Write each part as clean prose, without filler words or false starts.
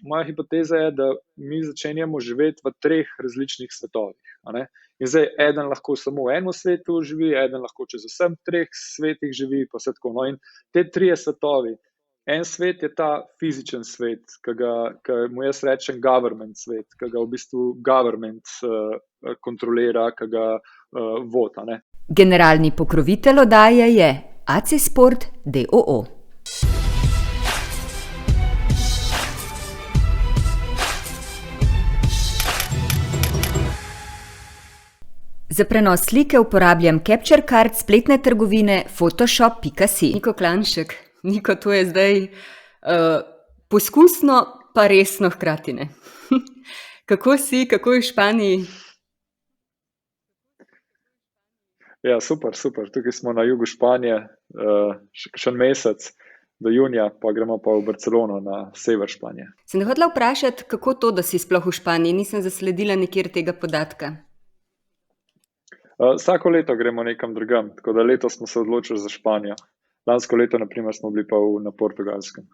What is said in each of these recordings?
moja hipoteza je, da mi začenjamo živeti v 3 različnih svetovih. In zdaj eden lahko samo v enem svetu živi, eden lahko čez vsem 3 svetih živi, pa vse tako. No, in te 3 svetovi. En svet je ta fizičen svet, ki mu jaz rečem government svet, ki ga v bistvu government kontrolira, ki ga vodi. Generalni pokrovitelj oddaje je AC Sport d.o.o. Za prenos slike uporabljam Capture Card spletne trgovine photoshop.si. Niko Klanšek. Niko, to je zdaj poskusno pa resno hkrati, ne? Kako si, kako je v Španiji? Ja, super. Tukaj smo na jugu Španije, še en mesec do junija, pa gremo pa v Barcelono na sever Španije. Sem te hotela vprašati, kako to, da si sploh v Španiji? Nisem zasledila nikjer tega podatka. Vsako leto gremo nekam drugam, tako da letos smo se odločili za Španijo. Lansko leto, na primer, smo bili pa na Portugalskem.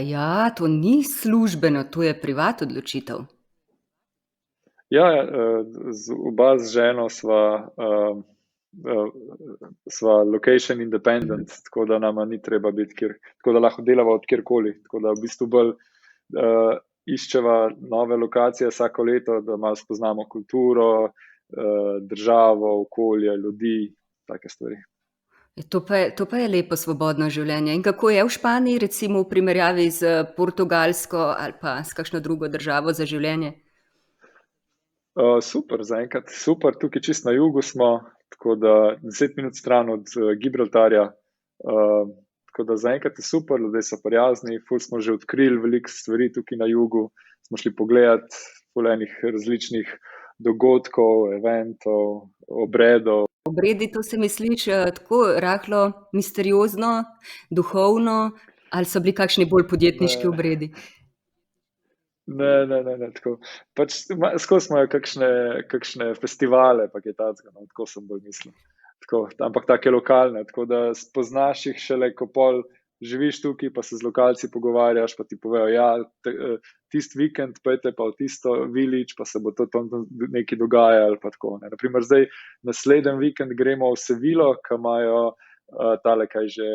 Ja, to ni službeno, to je privat odločitev. Ja, oba z ženo sva location independent, tako da nama ni treba biti kjer, tako da lahko delava od kjerkoli. Tako da v bistvu bolj iščeva nove lokacije vsako leto, da malo spoznamo kulturo, državo, okolje, ljudi, take stvari. To pa je lepo svobodno življenje. In kako je v Španiji, recimo v primerjavi z Portugalsko ali pa s kakšno drugo državo za življenje? Super, zaenkrat super. Tukaj čisto na jugu smo, tako da 10 minut stran od Gibraltarja. Tako da zaenkrat je super, ljudje so prijazni, ful smo že odkrili veliko stvari tukaj na jugu. Smo šli pogledat ful enih različnih dogodkov, eventov, obredov. Obredi, to se misliš tako rahlo misteriozno, duhovno, ali so bili kakšni bolj podjetniški obredi? Ne, tako. Pač skozi imajo kakšne festivale, pa kaj takega, no, tako sem bolj mislil. Tako, ampak take lokalne, tako da spoznaš jih šele, ko pol živiš tukaj, pa se z lokalci pogovarjaš, pa ti povejo, ja, tisti vikend pojte pa v tisto village, pa se bo to tam nekaj dogajalo, pa tako. Ne. Naprimer, zdaj naslednji vikend gremo v Sevilo, ki imajo tale, kaj že,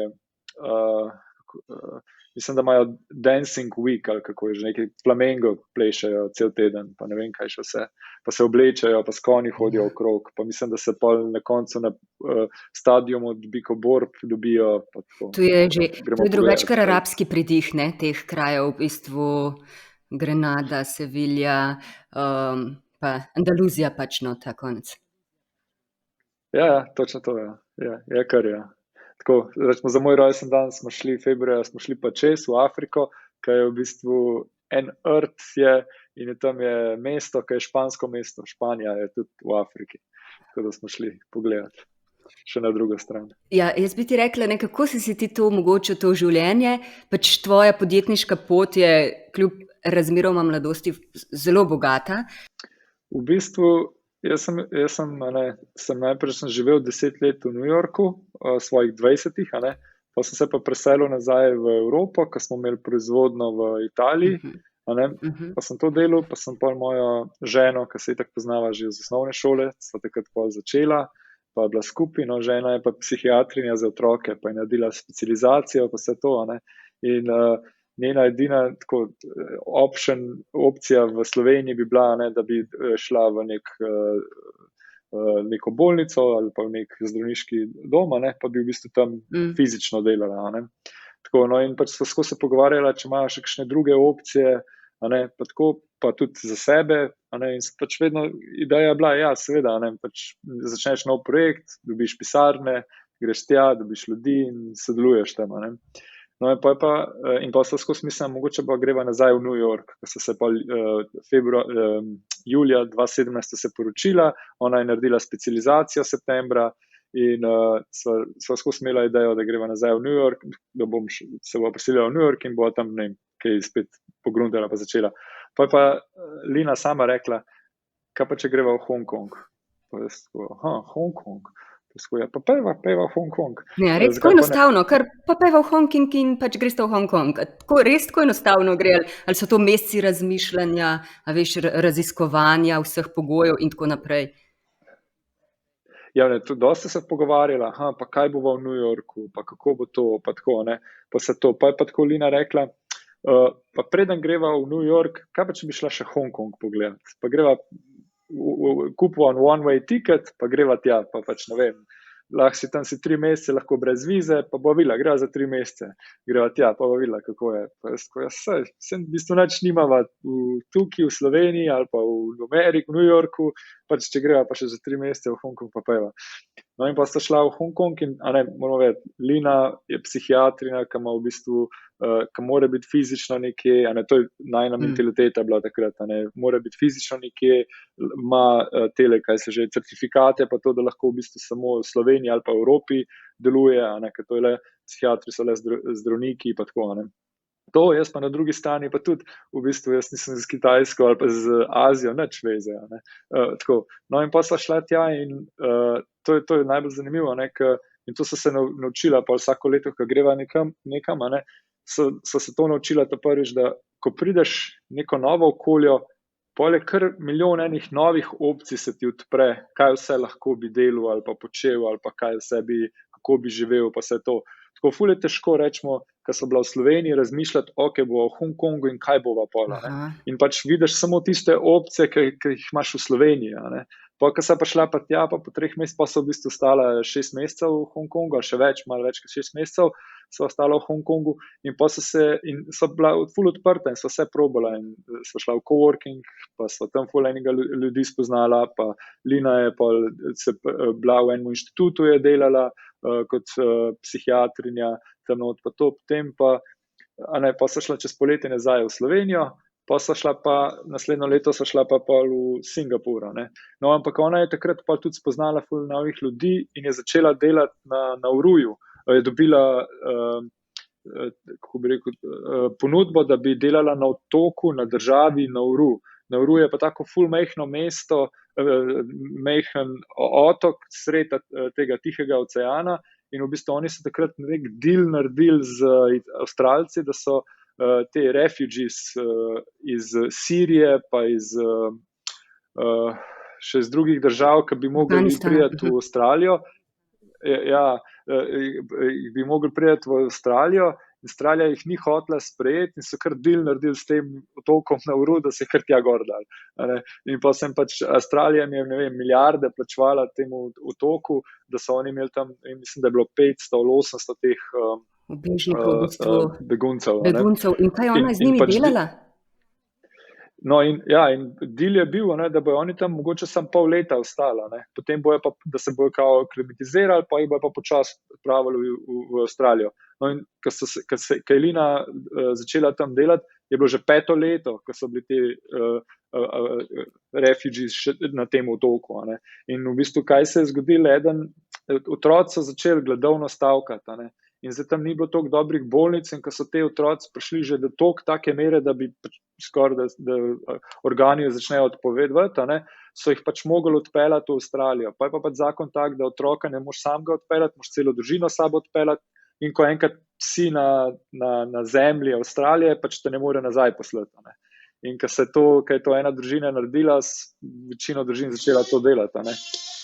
mislim, da imajo dancing week, ali kako je že, nekaj flamengo plešajo cel teden, pa ne vem, kaj še vse. Pa se oblečajo, pa s konji hodijo okrog, pa mislim, da se pol na koncu na stadionu Biko Borb dobijo. Pa tako. To je drugače kar arabski pridih, ne, teh krajev, v bistvu Grenada, Sevilla, pa Andaluzija pač, no, ta konec. Ja, točno to, ja. Je kar, ja. Tako, rečemo, za moj rojsten dan smo šli februarja, smo šli pa čez v Afriko, ki je v bistvu en rt je in tam je mesto, ki je špansko mesto. Španija je tudi v Afriki. Tako da smo šli pogledati še na drugo stran. Ja, jaz bi ti rekla, kako si ti to omogočil, to življenje? Pač tvoja podjetniška pot je kljub razmeroma mladosti zelo bogata. V bistvu Jaz sem najprej živel 10 let v New Yorku, svojih 20, pa sem se pa preselil nazaj v Evropo, ko smo imeli proizvodnjo v Italiji, pa sem to delal, pa sem pa mojo ženo, ki se itak poznava že iz osnovne šole, sva takrat pol začela, pa je bila skupaj, no, žena je pa psihiatrinja za otroke, pa je naredila specializacijo, pa vse to, in njena edina tako opcija v Sloveniji bi bila, da bi šla v neko bolnico ali pa v nek zdravniški dom, pa bi v bistvu tam fizično delala. Tako, no, in pač skozi se pogovarjala, če imajo še kakšne druge opcije, pa tako, pa tudi za sebe, in pač vedno ideja bila, ja, seveda, pač začneš nov projekt, dobiš pisarne, greš tja, dobiš ljudi in sodeluješ tam, No, in pa so skozi mislim, mogoče pa greva nazaj v New York, ko so se pa julija 2017 se poročila, ona je naredila specializacijo septembra in sva skozi imela idejo, da greva nazaj v New York, da se bo preselila v New York in bo tam, ne vem, kaj spet pogruntala pa začela. Pa je pa Lina sama rekla, kaj pa če greva v Hong Kong? Pa jaz tako, Hong Kong? Tako je, pa pejva v Hong Kong. Ja, res tako enostavno, ker pa pejva v Hong Kong in pač greste v Hong Kong. Res tako enostavno gre, ali so to meseci razmišljanja, a veš, raziskovanja vseh pogojev in tako naprej. Ja, tudi dosti se pogovarjala, pa kaj bo v New Yorku, pa kako bo to, pa tako, ne, pa se to, pa je pa tako Lina rekla, pa preden greva v New York, kaj pa če bi šla še Hong Kong pogledati, pa greva kupila one-way ticket, pa greva tja, pa pač ne vem, lahko si tam 3 mesece, lahko brez vize, pa bo videla, greva za 3 mesece, greva tja, pa bo videla, kako je. Sem v bistvu nič nimava tukaj v Sloveniji ali pa v Ameriki, v New Yorku, pač če greva pa še za 3 mesece v Hong Kong, pa peva. No in pa sta šla v Hong Kong in, moramo vedeti, Lina je psihiatrina, ki ima v bistvu, ki mora biti fizično nekje, to je najna mentaliteta bila takrat, mora biti fizično nekje, ima tele, kaj se že, certifikate, pa to, da lahko v bistvu samo v Sloveniji ali pa v Evropi deluje, ker to je le, psihiatri so le zdravniki, pa tako, To, jaz pa na drugi strani pa tudi, v bistvu jaz nisem z Kitajsko ali pa z Azijo, nič veze, tako. No in pa sva šla tja in to je najbolj zanimivo, in to so se naučila, pa vsako leto, ko greva nekam, so se to naučila ta prvič, da ko prideš neko novo okolje, pol je kar milijon enih novih opcij se ti odpre, kaj vse lahko bi delal ali pa počel, ali pa kaj vse bi, kako bi živel, pa vse to. Tako ful je težko, rečemo, ko so bila v Sloveniji, razmišljati, ok, bo v Hong Kongu in kaj bova pola. In pač vidiš samo tiste opcije, ki jih imaš v Sloveniji. Pa, ko sem pa šla pa tja, pa po 3 mesecih, pa so v bistvu ostala 6 mesecev v Hong Kongu, ali še več, malo več kot 6 mesecev, so ostala v Hong Kongu in pa so bila ful odprta in so vse probala in so šla v coworking, pa so tam ful enega ljudi spoznala, pa Lina je pa bila v enem inštitutu, je delala kot psihiatrinja, tam not pa to, potem pa so šla čez poletje nazaj v Slovenijo, pa so šla pa, naslednjo leto so šla pa v Singapur, No, ampak ona je takrat pa tudi spoznala ful novih ljudi in je začela delati na Nauruju. Je dobila, kako bi rekel, ponudbo, da bi delala na otoku, na državi Nauru. Nauru je pa tako ful majhno mesto, majhen otok sred tega Tihega oceana in v bistvu oni so takrat nek deal naredili z Avstralci, da so te refugees iz Sirije pa iz še iz drugih držav, ki bi mogli priti v Avstralijo, bi mogli priti v Avstralijo, Avstralija jih ni hotela sprejeti in so kar deal naredili s tem otokom Nauru, da se kar tja gor dali. In pa sem pač, Avstralija mi je, ne vem, milijarde plačevala temu otoku, da so oni imeli tam, mislim, da je bilo 500 ali 800 teh beguncev. In kaj je ona z njimi delala? No in deal je bil, da bojo oni tam mogoče samo pol leta ostala, potem bojo pa, da se bojo kao aklimatizirali, pa jih bojo pa počasi odpravili v Avstralijo. No in ko je Lina začela tam delati, je bilo že 5. leto, ko so bili ti refugees na tem otoku. In v bistvu, kaj se je zgodilo, otroci so začeli gladovno stavkati, in zdaj tam ni bilo toliko dobrih bolnic in ko so te otroci prišli že do take mere, da bi skoraj, da organi začnejo odpovedati, so jih pač mogli odpeljati v Avstralijo. Pa je pa pač zakon tak, da otroka ne moš samega odpeljati, moš celo družino sabo odpeljati in ko enkrat si na zemlji Avstralije, pač te ne more nazaj poslati. In ko je to ena družina naredila, večino družin začela to delati.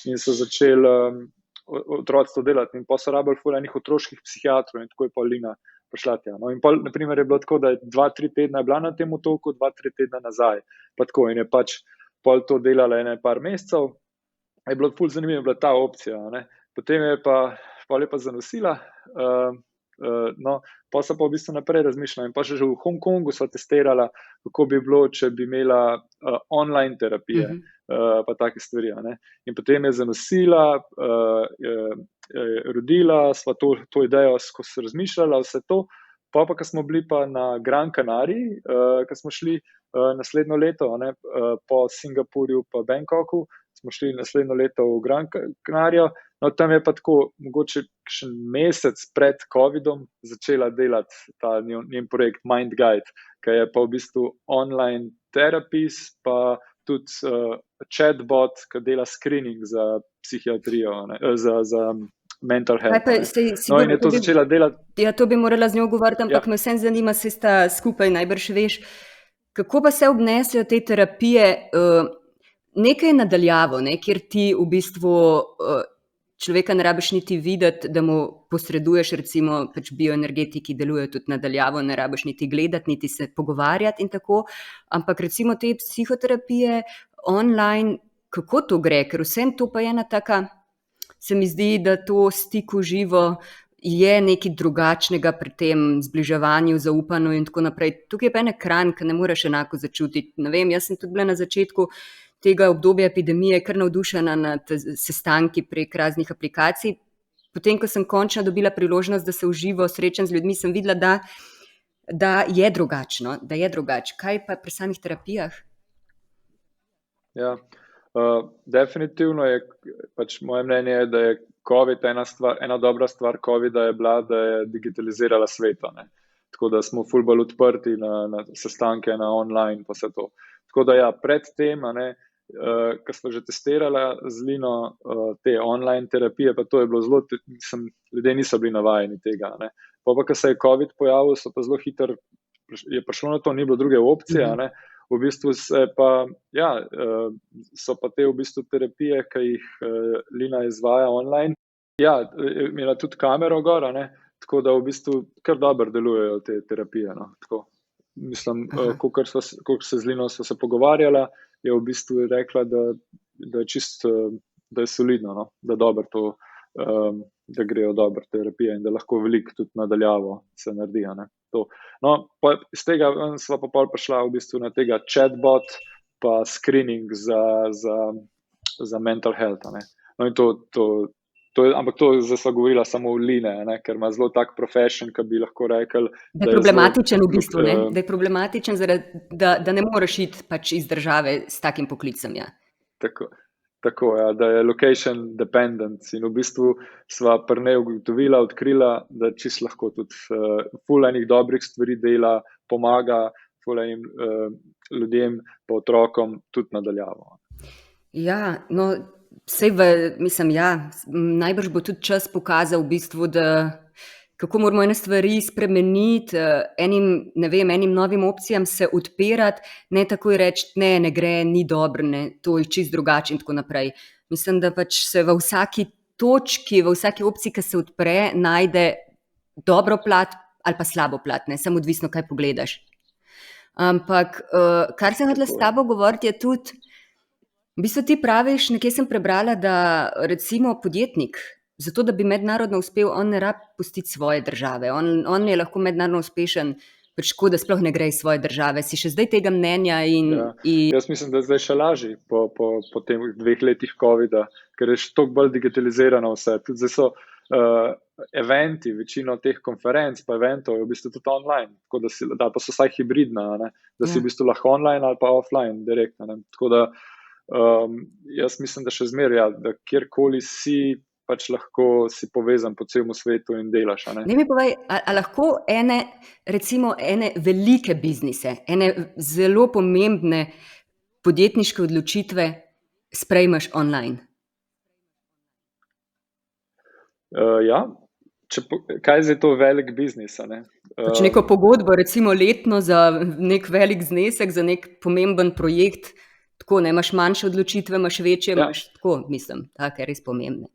In so začeli otroci to delati in pa so rabili ful enih otroških psihiatrov in tako je pa Lina prišla tja. No in pa, na primer, je bilo tako, da je 2-3 tedna bila na tem otoku, 2-3 tedna nazaj, pa tako in je pač pol to delala par mesecev, je bilo ful zanimivo, bila ta opcija, Potem je pa zanosila, no, pa so pa v bistvu naprej razmišljala in pa že v Hong Kongu so testirala, kako bi bilo, če bi imela online terapije, pa take stvari, In potem je zanosila, rodila, sva to idejo skozi razmišljala, vse to, pa ko smo bili pa na Gran Canariji, ko smo šli naslednjo leto, po Singapurju pa Bangkoku, smo šli naslednjo leto v Gran Canarijo, no tam je pa tako, mogoče še mesec pred COVID-om začela delati ta njen projekt Mind Guide, ki je pa v bistvu online terapist, pa tudi chatbot, ki dela screening za psihiatrijo, ne, za mental Kaj health. pa, Ne. sej, No, in sigurno, je to začela delati. ja, to bi morala z njo govoriti, ampak Ja. me vseeno zanima, saj sta skupaj, najbrž veš, kako pa se obnesejo te terapije, nekaj nadaljavo, ne, kjer ti v bistvu človeka ne rabiš niti videti, da mu posreduješ, recimo pač bioenergetiki delujejo tudi nadaljavo, ne rabiš niti gledati, niti se pogovarjati in tako, ampak recimo te psihoterapije online, kako to gre, ker vsem to pa je ena taka, se mi zdi, da to stik v živo je nekaj drugačnega pri tem zbliževanju, zaupanju in tako naprej. Tukaj je pa en ekran, ki ne moreš enako začutiti. Ne vem, jaz sem tudi bila na začetku tega obdobja epidemije kar navdušena nad sestanki prek raznih aplikacij. Potem, ko sem končno dobila priložnost, da se v živo srečam z ljudmi, sem videla, da je drugačno, da je drugače. Kaj pa pri samih terapijah? Ja, definitivno je, pač moje mnenje je, da je COVID ena dobra stvar COVID-a je bila, da je digitalizirala svet, ne. Tako da smo ful bolj odprti na sestanke, na online pa vse to. Tako da ja, pred tem, ko smo že testirala z Lino te online terapije, pa to je bilo zelo, ljudje niso bili navajeni tega, ne. Pa ko se je COVID pojavil, so pa zelo hitro, je prišlo na to, ni bilo druge opcije, ne. V bistvu so pa te v bistvu terapije, ki jih Lina izvaja online. Ja, imela tudi kamero gor, ne, tako da v bistvu kar dobro delujejo te terapije, no, tako. Mislim, kolikor se z Lino sva se pogovarjala, je v bistvu rekla, da je čisto, da je solidno, no, da dobro to, da grejo dobro terapije in da lahko veliko tudi nadaljavo se naredi, ne. No, pa iz tega sva pa pol prišla v bistvu na tega chatbot pa screening za mental health, ne. No, in ampak to zdaj sva govorila samo o Line, ne, ker ima zelo tak profession, ki bi lahko rekli, da je problematičen v bistvu, ne? Da je problematičen zaradi, da ne moreš iti pač iz države s takim poklicem, ja. Tako, ja, da je location dependent in v bistvu sva pri njej ugotovila, odkrila, da čisto lahko tudi ful enih dobrih stvari dela, pomaga ful enim ljudem pa otrokom tudi nadaljavo. Ja, no, mislim, ja, najbrž bo tudi čas pokazal v bistvu, da kako moramo ene stvari spremeniti, enim novim opcijam se odpirati, ne takoj reči, ne gre, ni dobro, ne, to je čisto drugače in tako naprej. Mislim, da pač se v vsaki točki, v vsaki opciji, ki se odpre, najde dobro plat ali pa slabo plat, ne, samo odvisno, kaj pogledaš. Ampak, kar sem hotela s tabo govoriti, je tudi, v bistvu ti praviš, nekje sem prebrala, da recimo podjetnik, zato da bi mednarodno uspel, on ne rabi pustiti svoje države, on je lahko mednarodno uspešen, pač tako, da sploh ne gre iz svoje države. Si še zdaj tega mnenja? Jaz mislim, da je zdaj še lažje po tem 2 letih COVID-a, ker je še toliko bolj digitalizirano vse. Tudi zdaj so eventi, večino teh konferenc pa eventov je v bistvu tudi online, tako da pa so vsaj hibridna, ne, da si v bistvu lahko online ali pa offline direktno, ne. Tako da jaz mislim, da še zmeraj, ja, da kjerkoli si, pač lahko si povezan po celem svetu in delaš. Ne mi povej, a lahko recimo ene velike biznise, ene zelo pomembne podjetniške odločitve sprejmeš online? Ja, kaj je zdaj to velik biznis, a ne? Pač neko pogodbo, recimo letno za nek velik znesek, za nek pomemben projekt, tako, ne, imaš manjše odločitve, imaš večje, imaš tako, mislim, take res pomembne.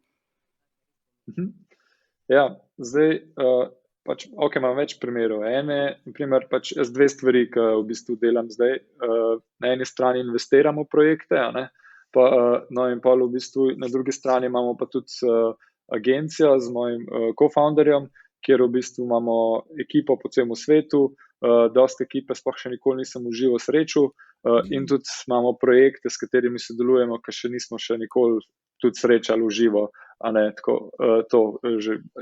Ja, zdaj, pač, imam več primerov. Naprimer, pač jaz 2 stvari, ki v bistvu delam zdaj. Na eni strani investiram v projekte, a ne, no in pol v bistvu na drugi strani imamo pa tudi agencijo z mojim co-founderjem, kjer v bistvu imamo ekipo po celem svetu, dosti ekipe sploh še nikoli nisem v živo srečal, in tudi imamo projekte, s katerimi sodelujemo, ki še nismo še nikoli tudi srečali v živo, a ne, tako,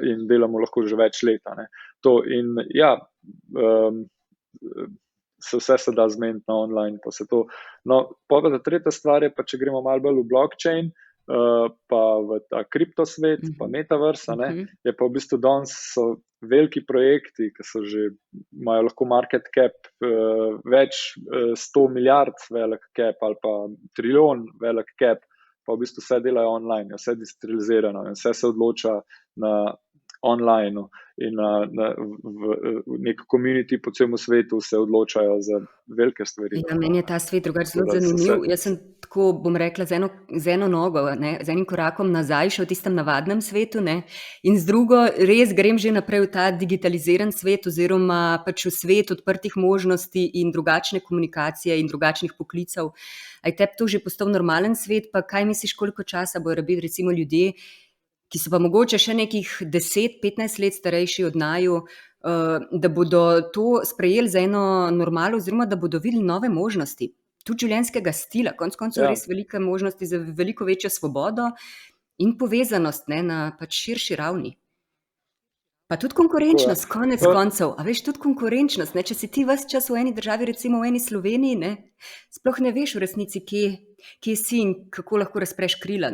in delamo lahko že več let, a ne. To in ja, vse se da zmeniti na online, pa se to. No, pa ta tretja stvar je pa, če gremo malo bolj v blockchain, pa v ta kriptosvet, pa metaverse, je pa v bistvu danes so veliki projekti, ki so že, imajo lahko market cap več 100 milijard velik cap ali pa trilijon velik cap, pa v bistvu vse delajo online, vse decentralizirano in vse se odloča na online in v nek community po celem svetu se odločajo za velike stvari. Ja, meni je ta svet drugače zelo zanimiv. Jaz sem tako, bom rekla, z eno nogo, z enim korakom nazaj še v tistem navadnem svetu, in z drugo res grem že naprej v ta digitaliziran svet oziroma pač v svet odprtih možnosti in drugačne komunikacije in drugačnih poklicev. A je tebi to že postal normalen svet, pa kaj misliš, koliko časa bojo rabili recimo ljudje, ki so pa mogoče še nekih 10-15 let starejši od naju, da bodo to sprejeli za eno normalo oziroma da bodo videli nove možnosti, tudi življenjskega stila, konec koncev res velike možnosti za veliko večjo svobodo in povezanost na pač širši ravni. Pa tudi konkurenčnost, konec koncev, a veš, tudi konkurenčnost, če si ti ves čas v eni državi, recimo v eni Sloveniji, sploh ne veš v resnici, kje si in kako lahko razpreš krila,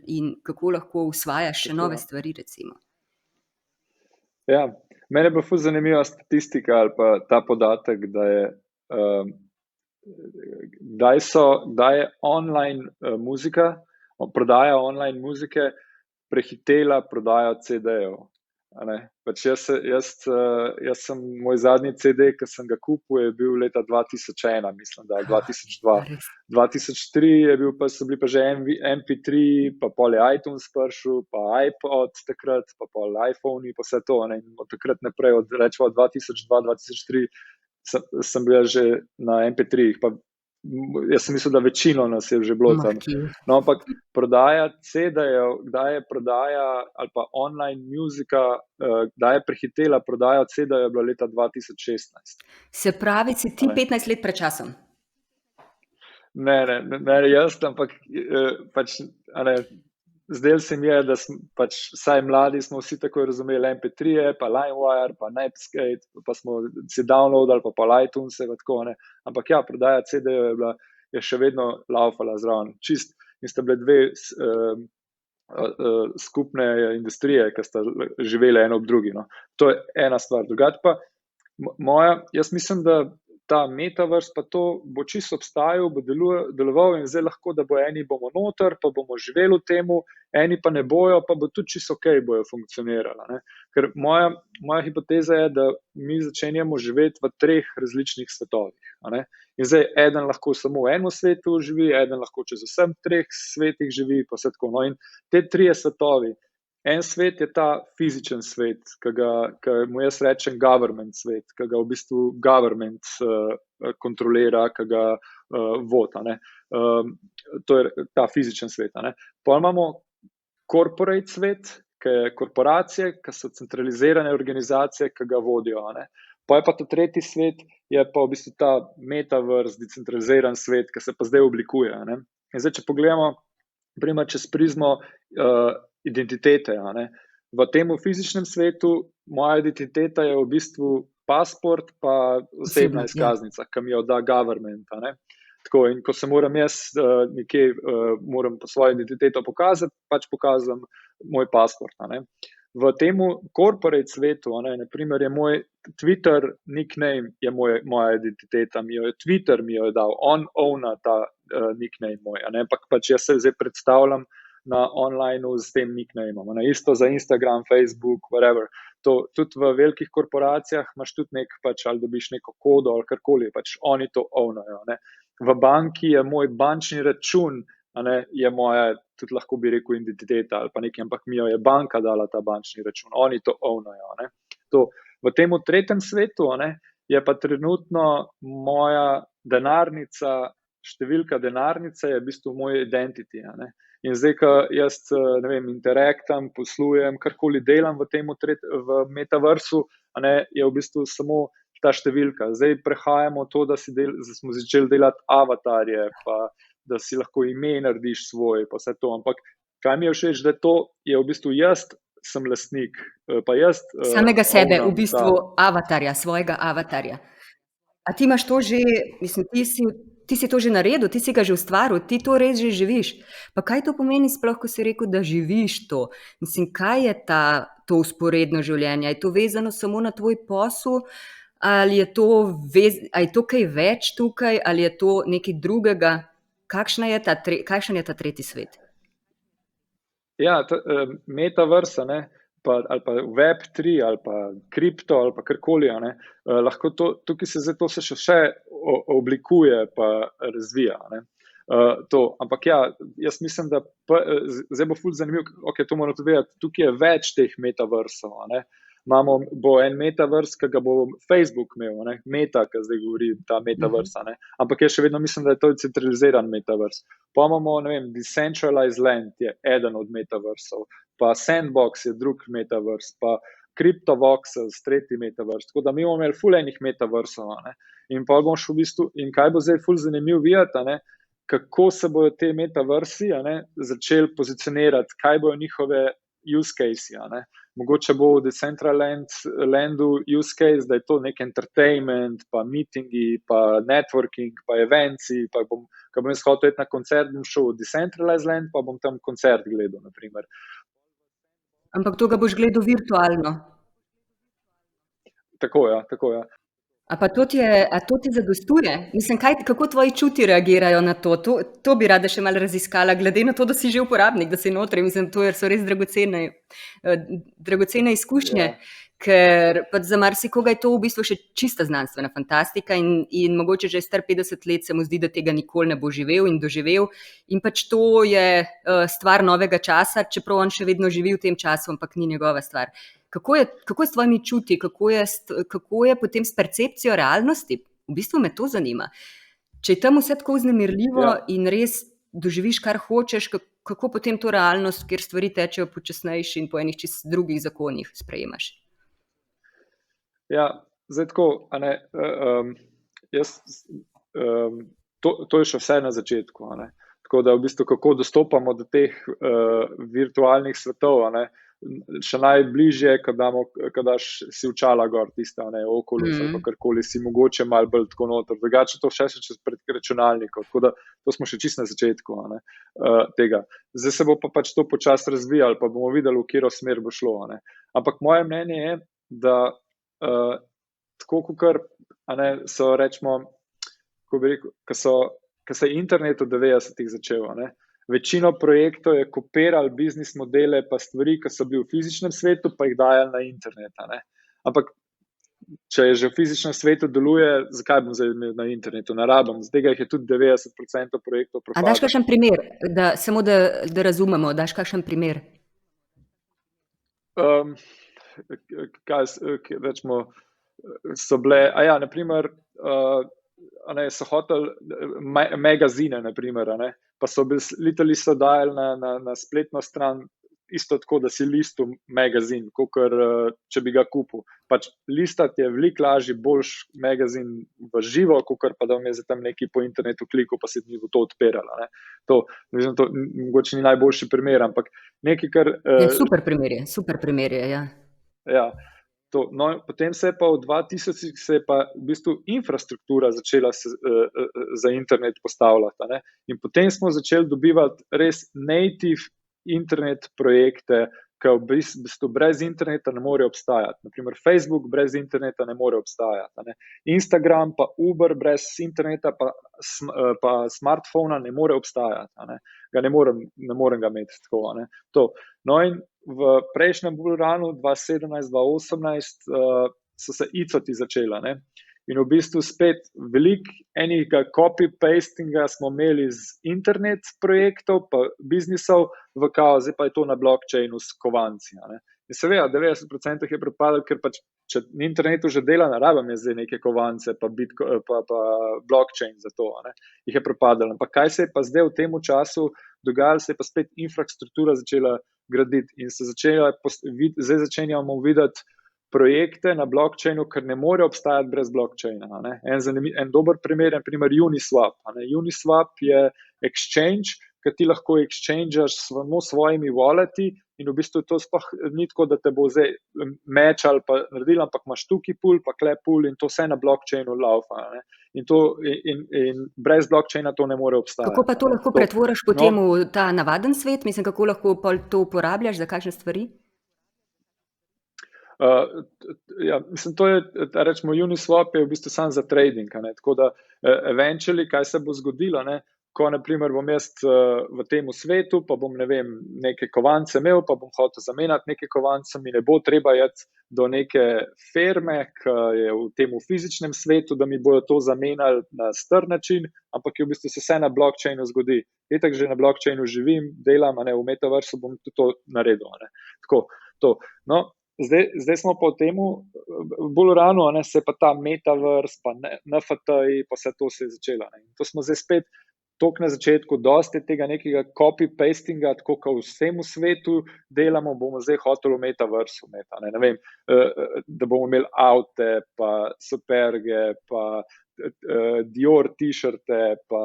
in kako lahko usvajaš še nove stvari, recimo. Ja, mene pa ful zanimiva statistika ali pa ta podatek, da je online muzika, prodaja online muzike prehitela prodajo CD-jev. Pač jaz sem, moj zadnji CD, ki sem ga kupil, je bil leta 2001, mislim, da 2002. 2003 je bil, pa so bili pa že MP3, pa pol je iTunes prišel, pa iPod takrat, pa pol iPhone, pa vse to. In od takrat naprej, rečemo 2002-2003, sem bil že na MP3-jih, pa jaz sem mislil, da večino nas je že bilo tam. No, ampak prodaja CD-jev, kdaj je prodaja ali pa online muzika, kdaj je prehitela prodaja CD-jev, je bilo leta 2016. Se pravi, si ti 15 let pred časom? Ne, jaz, ampak pač, zdelo se mi je, da pač vsaj mladi smo vsi tako razumeli MP3-je, pa LimeWire, pa Netscape, pa smo si downloadali, pa iTunes, tako, ampak ja, prodaja CD-jev je še vedno laufala zraven. Čist, in sta bile dve skupne industrije, ki sta živele eno ob drugi. To je ena stvar. Drugače pa jaz mislim, da ta metaverse pa to bo čisto obstajal, bo deloval in zdaj lahko, da bo eni bomo noter, pa bomo živeli v temu, eni pa ne bojo, pa bo tudi čisto ok, bojo funkcionirala. Ker moja hipoteza je, da mi začenjamo živeti v 3 različnih svetovih. In zdaj eden lahko samo v enem svetu živi, eden lahko čez vsem 3 svetih živi, pa vse tako. In te 3 svetovi, en svet je ta fizičen svet, ki mu jaz rečem government svet, ki ga v bistvu government kontrolira, ki ga vota. To je ta fizičen svet. Potem imamo corporate svet, ki je korporacije, ki so centralizirane organizacije, ki ga vodijo. Pa je pa ta tretji svet, je pa v bistvu ta metaverse, decentraliziran svet, ki se pa zdaj oblikuje. In zdaj, če pogledamo primer čez prizmo identitete. V tem fizičnem svetu moja identiteta je v bistvu pasport pa osebna izkaznica, ki mi jo da government. Tako, in ko se moram jaz nekje, moram po svojo identiteto pokazati, pač pokazam moj pasport. V tem corporate svetu, naprimer, je moj Twitter nickname je moja identiteta, Twitter mi jo je dal, on owna ta nickname moj, ampak pač jaz se zdaj predstavljam na online s tem nicknameom. Isto za Instagram, Facebook, whatever. Tudi v velikih korporacijah imaš tudi pač, ali dobiš neko kodo ali karkoli, pač oni to ownajo. V banki je moj bančni račun, je moja, tudi lahko bi rekel, identiteta ali pa nekaj, ampak mi jo je banka dala ta bančni račun, oni to ownajo. V tem tretjem svetu je pa trenutno moja denarnica, številka denarnice je v bistvu moj identity. In zdaj, ko jaz, ne vem, interaktam, poslujem, karkoli delam v metaversu, je v bistvu samo ta številka. Zdaj prehajamo to, da smo začeli delati avatarje, pa da si lahko ime narediš svoj, pa vse to. Ampak kaj mi je všeč, da to je v bistvu jaz sem lastnik, pa jaz samega sebe, v bistvu avatarja, svojega avatarja. A ti imaš to že, mislim, ti si ti si to že naredil, ti si ga že ustvaril, ti to res že živiš. Pa kaj to pomeni sploh, ko si rekel, da živiš to? Mislim, kaj je to vzporedno življenje? Je to vezano samo na tvoj posel? Ali je to kaj več tukaj, ali je to nekaj drugega? Kakšen je ta tretji svet? Ja, metaversa, ali pa Web3, ali pa kripto, ali pa karkoli, lahko tukaj se zdaj to se še oblikuje pa razvija. Ampak ja, jaz mislim, da zdaj bo ful zanimiv, to moramo tudi vedeti, tukaj je več teh metaversov, bo en metavers, ki ga bo Facebook imel, Meta, ki zdaj govori ta metaversa, ampak jaz še vedno mislim, da je to centraliziran metavers. Pa imamo, Decentralized Land je eden od metaversov, pa Sandbox je drug metavers, pa CryptoVoxels, tretji metavers, tako da mi bomo imeli ful enih metaversov, in pa bomo šli v bistvu, in kaj bo zdaj ful zanimiv videti, kako se bojo te metaversi začeli pozicionirati, kaj bojo njihove use case, mogoče bo v Decentralandu use case, da je to nek entertainment, pa meetingi, pa networking, pa eventsi, pa ko bom jaz hotel iti na koncert, bom šel v Decentralized Land, pa bom tam koncert gledal, naprimer. Ampak to ga boš gledal virtualno. Tako, ja. A to ti zadostuje? Mislim, kako tvoji čuti reagirajo na to? To bi rada še malo raziskala, glede na to, da si že uporabnik, da si notri. Mislim, to so res dragocene izkušnje, ker pač za marsikoga je to v bistvu še čista znanstvena fantastika in mogoče že star 50 let se mu zdi, da tega nikoli ne bo živel in doživel. In pač to je stvar novega časa, čeprav on še vedno živi v tem času, ampak ni njegova stvar. Kako je s tvojimi čuti, kako je potem s percepcijo realnosti? V bistvu me to zanima. Če je tam vse tako vznemirljivo in res doživiš, kar hočeš, kako potem to realnost, kjer stvari tečejo počasnejši in po enih čist drugih zakonih sprejemaš? Ja, zdaj tako, to je še vse na začetku, tako da v bistvu kako dostopamo do teh virtualnih svetov, še najbližje, ko daš si očala gor tiste, Oculus ali pa karkoli si mogoče malo bolj tako noter, drugače to še čez pred računalnikom, tako da to smo še čisto na začetku tega. Zdaj se bo pa pač to počasi razvijalo, pa bomo videli, v katero smer bo šlo, ampak moje mnenje je, da tako kakor so, rečemo, ko bi rekel, ko se je internet v 90-ih začel, večino projektov je kopirali biznis modele pa stvari, ki so bili v fizičnem svetu, pa jih dajali na internet. Ampak, če je že v fizičnem svetu deluje, zakaj bom zdaj imel na internetu? Ne rabim, z tega jih je tudi 90% projektov propadlo. A daš kakšen primer, samo da razumemo, daš kakšen primer? Rečemo, so bile, naprimer, so hoteli magazine, naprimer, pa so bili so dajali na spletno stran isto tako, da si listil magazin, kakor če bi ga kupil. Pač listati je veliko lažje, boljš magazin v živo, kakor pa da mi je tam nekaj po internetu klikal, pa se mi bo to odpiralo. To mogoče ni najboljši primer, ampak nekaj, kar... Super primer je, ja. Ja. Potem se je pa v 2000 se je pa v bistvu infrastruktura začela za internet postavljati. In potem smo začeli dobivati res native internet projekte, ki v bistvu brez interneta ne morejo obstajati. Naprimer, Facebook brez interneta ne more obstajati. Instagram pa Uber brez interneta pa smartfona ne more obstajati. Ga ne morem ga imeti tako. In v prejšnjem bullrunu 2017-2018 so se ICOT-i začela. In v bistvu spet veliko enega copy-pastinga smo imeli z internet projektov pa biznisov v kao, zdaj pa je to na blockchainu s kovanci. In seveda, 90% je propadlo, ker pač, če na internetu že dela, ne rabim je zdaj neke kovance pa blockchain za to, jih je propadlo. Ampak kaj se je pa zdaj v tem času dogajalo, se je pa spet infrastruktura začela graditi in zdaj začenjamo videti projekte na blockchainu, ker ne more obstajati brez blockchaina. En dober primer je primer Uniswap. Uniswap je exchange, ki ti lahko exchangeaš samo svojimi walleti in v bistvu to sploh ni tako, da te bo zdaj match ali pa naredil, ampak imaš tukaj pool, pa kle pool in to vse na blockchainu laufa. in brez blockchaina to ne more obstajati. Kako pa to lahko pretvoriš potem v ta navaden svet? Mislim, kako lahko to uporabljaš, za kakšne stvari? Mislim, to je, rečemo, Uniswap je v bistvu sam za trading, tako da eventually, kaj se bo zgodilo, ko naprimer bom jaz v tem svetu, pa bom, neke kovance imel, pa bom hotel zamenjati neke kovance, mi ne bo treba iti do neke firme, ki je v tem fizičnem svetu, da mi bojo to zamenjali na star način, ampak je v bistvu se vse na blockchainu zgodi. Itak že na blockchainu živim, delam, v metaversu bom tudi to naredil. Tako, to. No, zdaj smo pa v temu, bolj rano, se pa ta metaverse, pa NFT, pa vse to se je začelo. In to smo zdaj spet toliko na začetku, dosti tega nekega copy-pastinga, tako kot v vsem svetu delamo, bomo zdaj hoteli v metaversu. Da bomo imeli avte, pa superge, pa Dior t-shirte, pa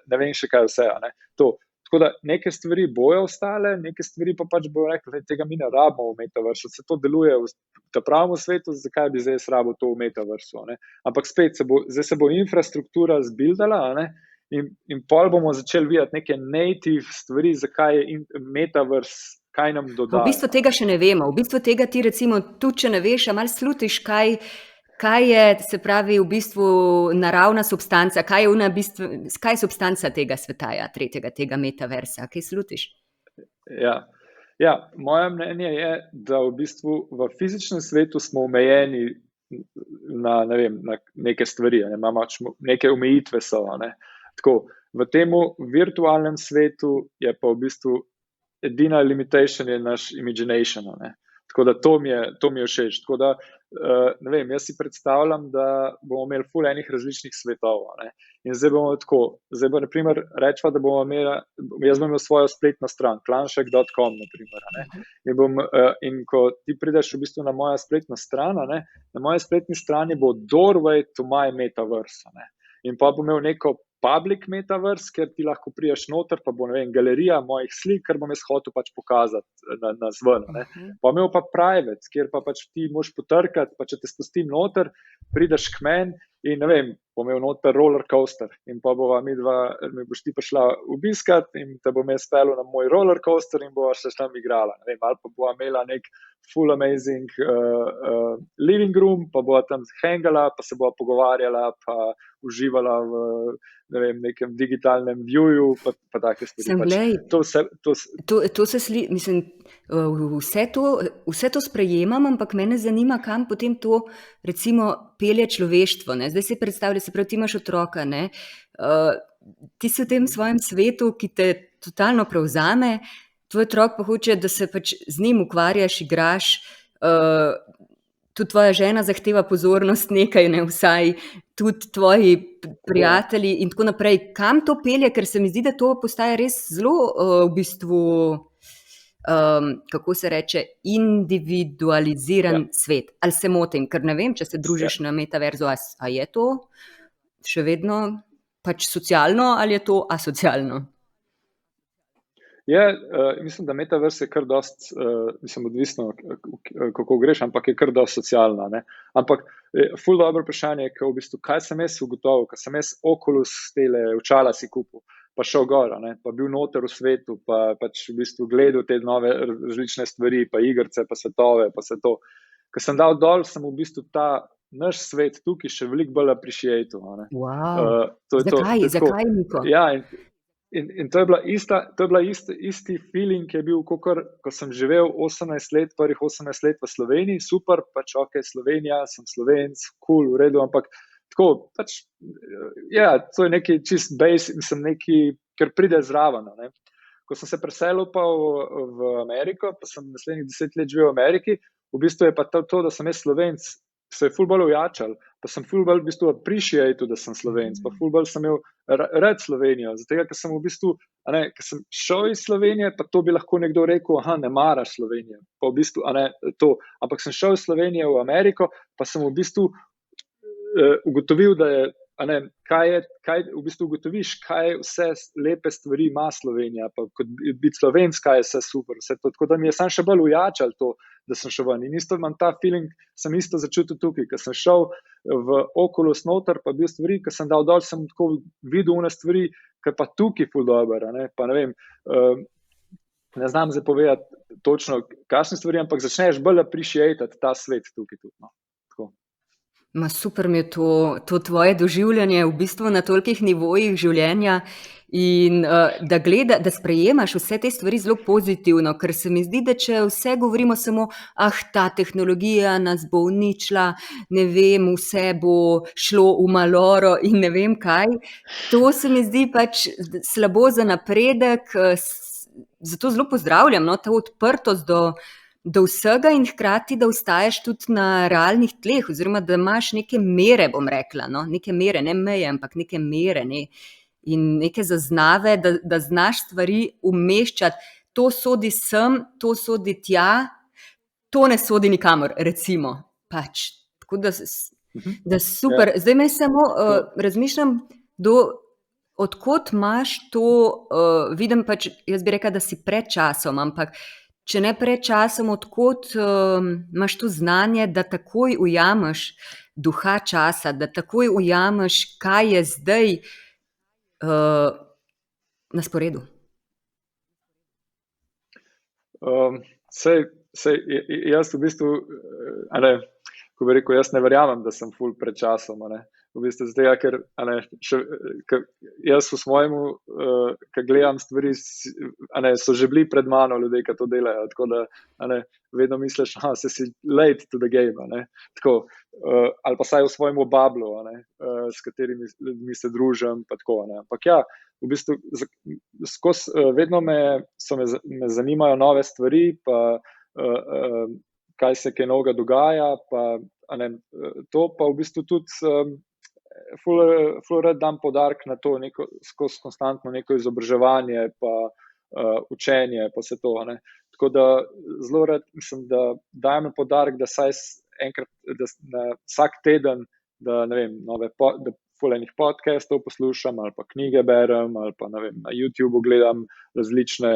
ne vem še kaj vse. Tako da neke stvari bojo ostale, neke stvari pa pač bojo rekli, da tega mi ne rabimo v metaversu. Se to deluje v pravem svetu, zakaj bi zdaj rabo to v metaversu? Ampak spet, zdaj se bo infrastruktura zbildala, in pol bomo začeli videti neke native stvari, zakaj je metaverse, kaj nam dodaja. V bistvu tega še ne vemo. V bistvu tega ti recimo, tudi če ne veš, a malo slutiš, kaj je, se pravi, v bistvu naravna substanca, kaj je substanca tega sveta, tega metaversa, kaj slutiš? Ja, moje mnenje je, da v bistvu v fizičnem svetu smo omejeni na neke stvari, neke omejitve so, Tako, v tem virtualnem svetu je pa v bistvu edina limitation je naš imagination. Tako da to mi je všeč. Tako da, jaz si predstavljam, da bomo imeli ful enih različnih svetov. In zdaj bomo tako, zdaj bo, naprimer, rečva, da bomo imeli, jaz bom imel svojo spletno stran, clanshek.com, naprimer. In ko ti prideš v bistvu na mojo spletno stran, na moji spletni strani bo doorway to my metaverse. In pa bom imel neko public metaverse, ker ti lahko priješ noter, pa bo, galerija mojih slik, kar bom jaz hotel pač pokazati na zven. Pa imel pa private, kjer pa pač ti moš potrkati, pa če te spustim noter, prideš k meni in, bom imel noter roller coaster in pa mi boš ti prišla obiskat in te bom jaz pelil na moj roller coaster in bova še tam igrala. Ali pa bova imela nek full amazing living room, pa bova tam hangala, pa se bova pogovarjala, pa uživala v nekem digitalnem viewju, pa take stvari. Mislim, vse to sprejemam, ampak mene zanima, kam potem to recimo pelje človeštvo. Zdaj si predstavljaj, se pravi, ti imaš otroka, ti si v tem svojem svetu, ki te totalno prevzame, tvoj otrok pa hoče, da se pač z njim ukvarjaš, igraš, tudi tvoja žena zahteva pozornost nekaj, vsaj tudi tvoji prijatelji in tako naprej. Kam to pelje? Ker se mi zdi, da to postaja res zelo v bistvu, kako se reče, individualiziran svet. Ali se motim? Ker ne vem, če se družiš na metaverzu, a je to še vedno pač socialno ali je to asocialno? Mislim, da metaverse je kar dost, odvisno, kako greš, ampak je kar dost socialna. Ampak ful dobro vprašanje je, v bistvu, kaj sem jaz ugotovil, kaj sem jaz Oculus tele očala si kupil, pa šel gor, pa bil noter v svetu, pa pač v bistvu gledal te nove različne stvari, pa igrice, pa svetove, pa vse to. Ko sem dal dol, sem v bistvu ta naš svet tukaj še veliko bolj appreciated. Wow. Zakaj, Niko? Ja, in to je bila isti feeling, ki je bil, ko sem živel 18 let, prvih 18 let v Sloveniji, super, pač ok, Slovenija, sem Slovenc, cool, v redu, ampak tako, pač, to je neki čist base, ker pride zraven. Ko sem se preselil pa v Ameriko, pa sem naslednjih 10 let živel v Ameriki, v bistvu je pa to, da sem jaz Slovenc, se je ful bolj ojačal, pa sem ful bolj v bistvu appreciated, da sem Slovenc, pa ful bolj sem imel rad Slovenijo, zato ker sem v bistvu, ker sem šel iz Slovenije, pa to bi lahko nekdo rekel, ne maraš Slovenije, pa v bistvu, to, ampak sem šel iz Slovenije v Ameriko, pa sem v bistvu ugotovil, da je kaj v bistvu ugotoviš, kaj vse lepe stvari ima Slovenija, pa kot biti Slovenska je vse super, vse to, tako da mi je sam še bolj ujačal to, da sem šel ven. In isto imam ta feeling, sem isto začutil tukaj, ker sem šel v Oculus noter, pa bil stvari, ker sem dal dol, sem tako videl une stvari, ker pa tukaj ful dober, pa ne vem, ne znam zdaj povedati točno, kakšne stvari, ampak začneš bolj appreciatati ta svet tukaj tudi, no. Super mi je to tvoje doživljanje v bistvu na tolikih nivojih življenja in da sprejemaš vse te stvari zelo pozitivno, ker se mi zdi, da če vse govorimo samo, ta tehnologija nas bo uničila, ne vem, vse bo šlo v maloro in ne vem kaj, to se mi zdi pač slabo za napredek, zato zelo pozdravljam, ta odprtost do vsega in hkrati, da ostajaš tudi na realnih tleh oziroma, da imaš neke mere, bom rekla, neke mere, ne meje, ampak neke mere, in neke zaznave, da znaš stvari umeščati, to sodi sem, to sodi tja, to ne sodi nikamor, recimo, pač, tako da super. Zdaj me samo razmišljam, od kod imaš to, vidim pač, jaz bi rekla, da si pred časom, ampak če ne pred časom, od kod imaš to znanje, da takoj ujameš duha časa, da takoj ujameš, kaj je zdaj na sporedu? Jaz v bistvu, ko bi rekel, jaz ne verjamem, da sem ful pred časom, v bistvu zdaj, ker jaz v svojemu, ko gledam stvari, so že bili pred mano ljudje, ki to delajo, tako da vedno misliš, se si late to the game, tako, ali pa saj v svojemu bablu, s katerimi ljudmi se družim, pa tako, ampak ja, v bistvu vedno me zanimajo nove stvari, pa kaj se kaj novega dogaja, pa to pa v bistvu tudi ful rad dam poudarek na to, skozi konstantno neko izobraževanje, pa učenje, pa vse to, tako da zelo rad, mislim, da dajem poudarek, da saj enkrat, da vsak teden, da ne vem, da ful enih podcastov poslušam, ali pa knjige berem, ali pa ne vem, na YouTubeu gledam različne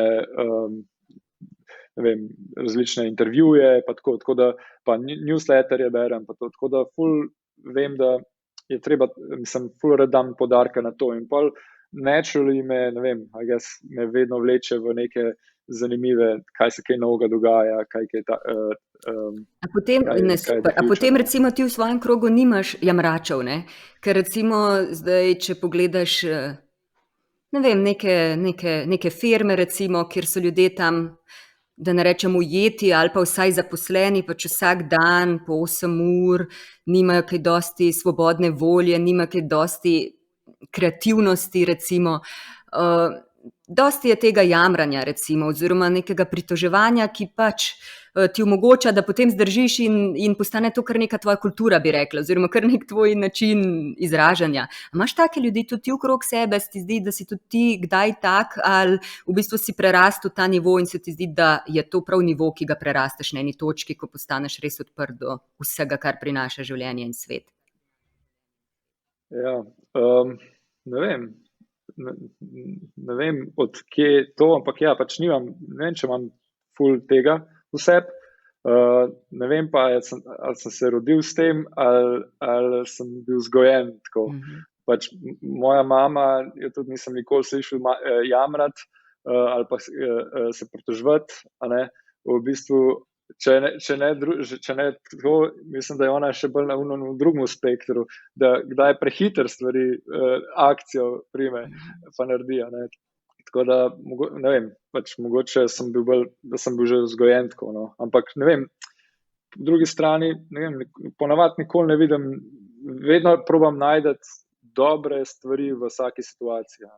različne intervjuje, pa tako da, pa newsletterje berem, pa to, tako da ful vem, da je treba, mislim, ful rad dam poudarka na to in pol naturally me, ne vem, me vedno vleče v neke zanimive, kaj se kaj novega dogaja, kaj ta... Potem recimo ti v svojem krogu nimaš jamračev, ker recimo zdaj, če pogledaš, ne vem, neke firme recimo, kjer so ljudje tam, da ne rečem ujeti ali pa vsaj zaposleni, pač vsak dan po 8 ur, nimajo kaj dosti svobodne volje, nimajo kaj dosti kreativnosti recimo. Dosti je tega jamranja recimo oziroma nekega pritoževanja, ki pač ti omogoča, da potem zdržiš in postane to kar neka tvoja kultura, bi rekla, oziroma kar nek tvoj način izražanja. Imaš take ljudi tudi ti okrog sebe, se ti zdi, da si tudi ti kdaj tak, ali v bistvu si prerastel ta nivo in se ti zdi, da je to prav nivo, ki ga prerasteš na eni točki, ko postaneš res odprt do vsega, kar prinaša življenje in svet? Ja, ne vem, od kje to, ampak ja, pač nimam, ne vem, če imam ful tega vseb, ne vem pa, ali sem se rodil s tem, ali sem bil vzgojen tako. Pač moja mama, jo tudi nisem nikoli slišal jamrati, ali pa se pritoževati, v bistvu, če ne tako, mislim, da je ona še bolj na drugem spektru, da kdaj prehiter stvari, akcijo prime, pa naredi, tako da, ne vem, pač mogoče sem bil že vzgojen tako, ampak ne vem, po drugi strani, ne vem, ponavadi nikoli ne vidim, vedno probam najti dobre stvari v vsaki situaciji.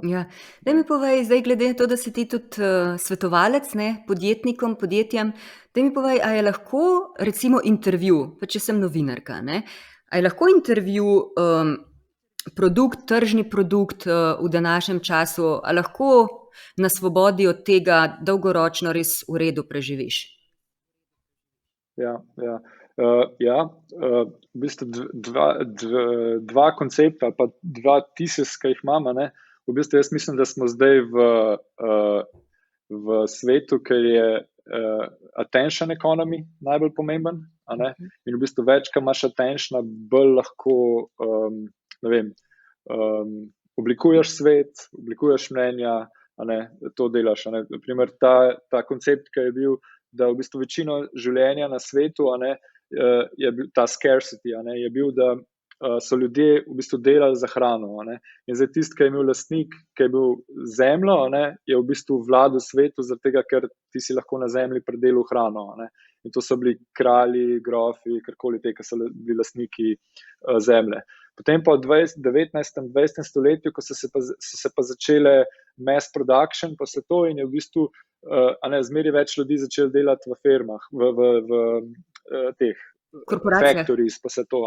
Ja. Daj mi povej, zdaj glede na to, da si ti tudi svetovalec, podjetnikom, podjetjem, daj mi povej, a je lahko recimo intervju, pa če sem novinarka, a je lahko intervju tržni produkt v današnjem času, a lahko na svobodi od tega dolgoročno res v redu preživiš? Ja, Ja, v bistvu dva koncepta, pa dva thesis, ki jih imamo. V bistvu jaz mislim, da smo zdaj v svetu, ker je attention economy najbolj pomemben. In v bistvu več, ko imaš attentiona, bolj lahko, ne vem, oblikuješ svet, oblikuješ mnenja, to delaš. Naprimer, ta koncept, ki je bil, da v bistvu večino življenja na svetu, je bil ta scarcity, je bil, da so ljudje v bistvu delali za hrano. In zdaj tisti, ki je imel lastnik, ki je bil zemljo, je v bistvu vladal svetu, zaradi tega, ker ti si lahko na zemlji predelal hrano. In to so bili kralji, grofi, karkoli te, ki so bili lastniki zemlje. Potem pa v 19. 20. stoletju, ko so se pa začele mass production, pa se to in je v bistvu zmeri več ljudi začeli delati v firmah, v teh factories, pa se to,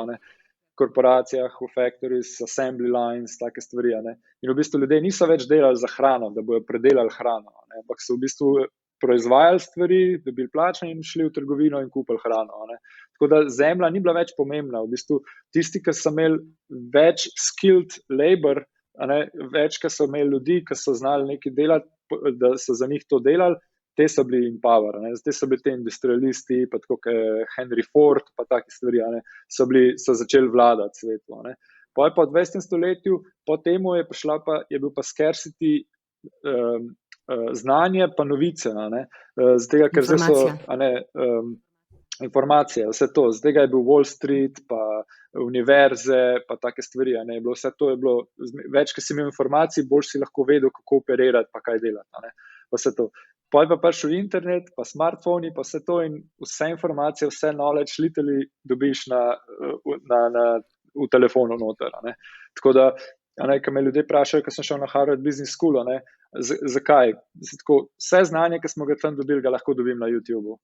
korporacijah, v factories, assembly lines, take stvari. In v bistvu ljudje niso več delali za hrano, da bojo predelali hrano, ampak so v bistvu proizvajali stvari, dobili plačo in šli v trgovino in kupili hrano. Tako da zemlja ni bila več pomembna. V bistvu tisti, ki so imeli več skilled labor, več, ki so imeli ljudi, ki so znali nekaj delati, da so za njih to delali, te so bili empower. Zdaj so bili te industrialisti, pa tako kot Henry Ford, pa take stvari, so začeli vladati svetu. Pa v 20. stoletju, po temu je bil pa scarcity znanje, pa novice. Zdaj, ker zdaj so informacije, vse to. Zdaj je bil Wall Street, pa univerze, pa take stvari. Vse to je bilo, več, ki si imel informacij, bolj si lahko vedel, kako operirati, pa kaj delati. Vse to. Pa je pa prišel internet, pa smartfoni, pa vse to in vse informacije, vse knowledge, literally dobiš v telefonu noter. Tako da, ko me ljudje vprašajo, ko sem šel na Harvard Business School, zakaj? Vse znanje, ki smo ga tam dobili, ga lahko dobim na YouTubeu.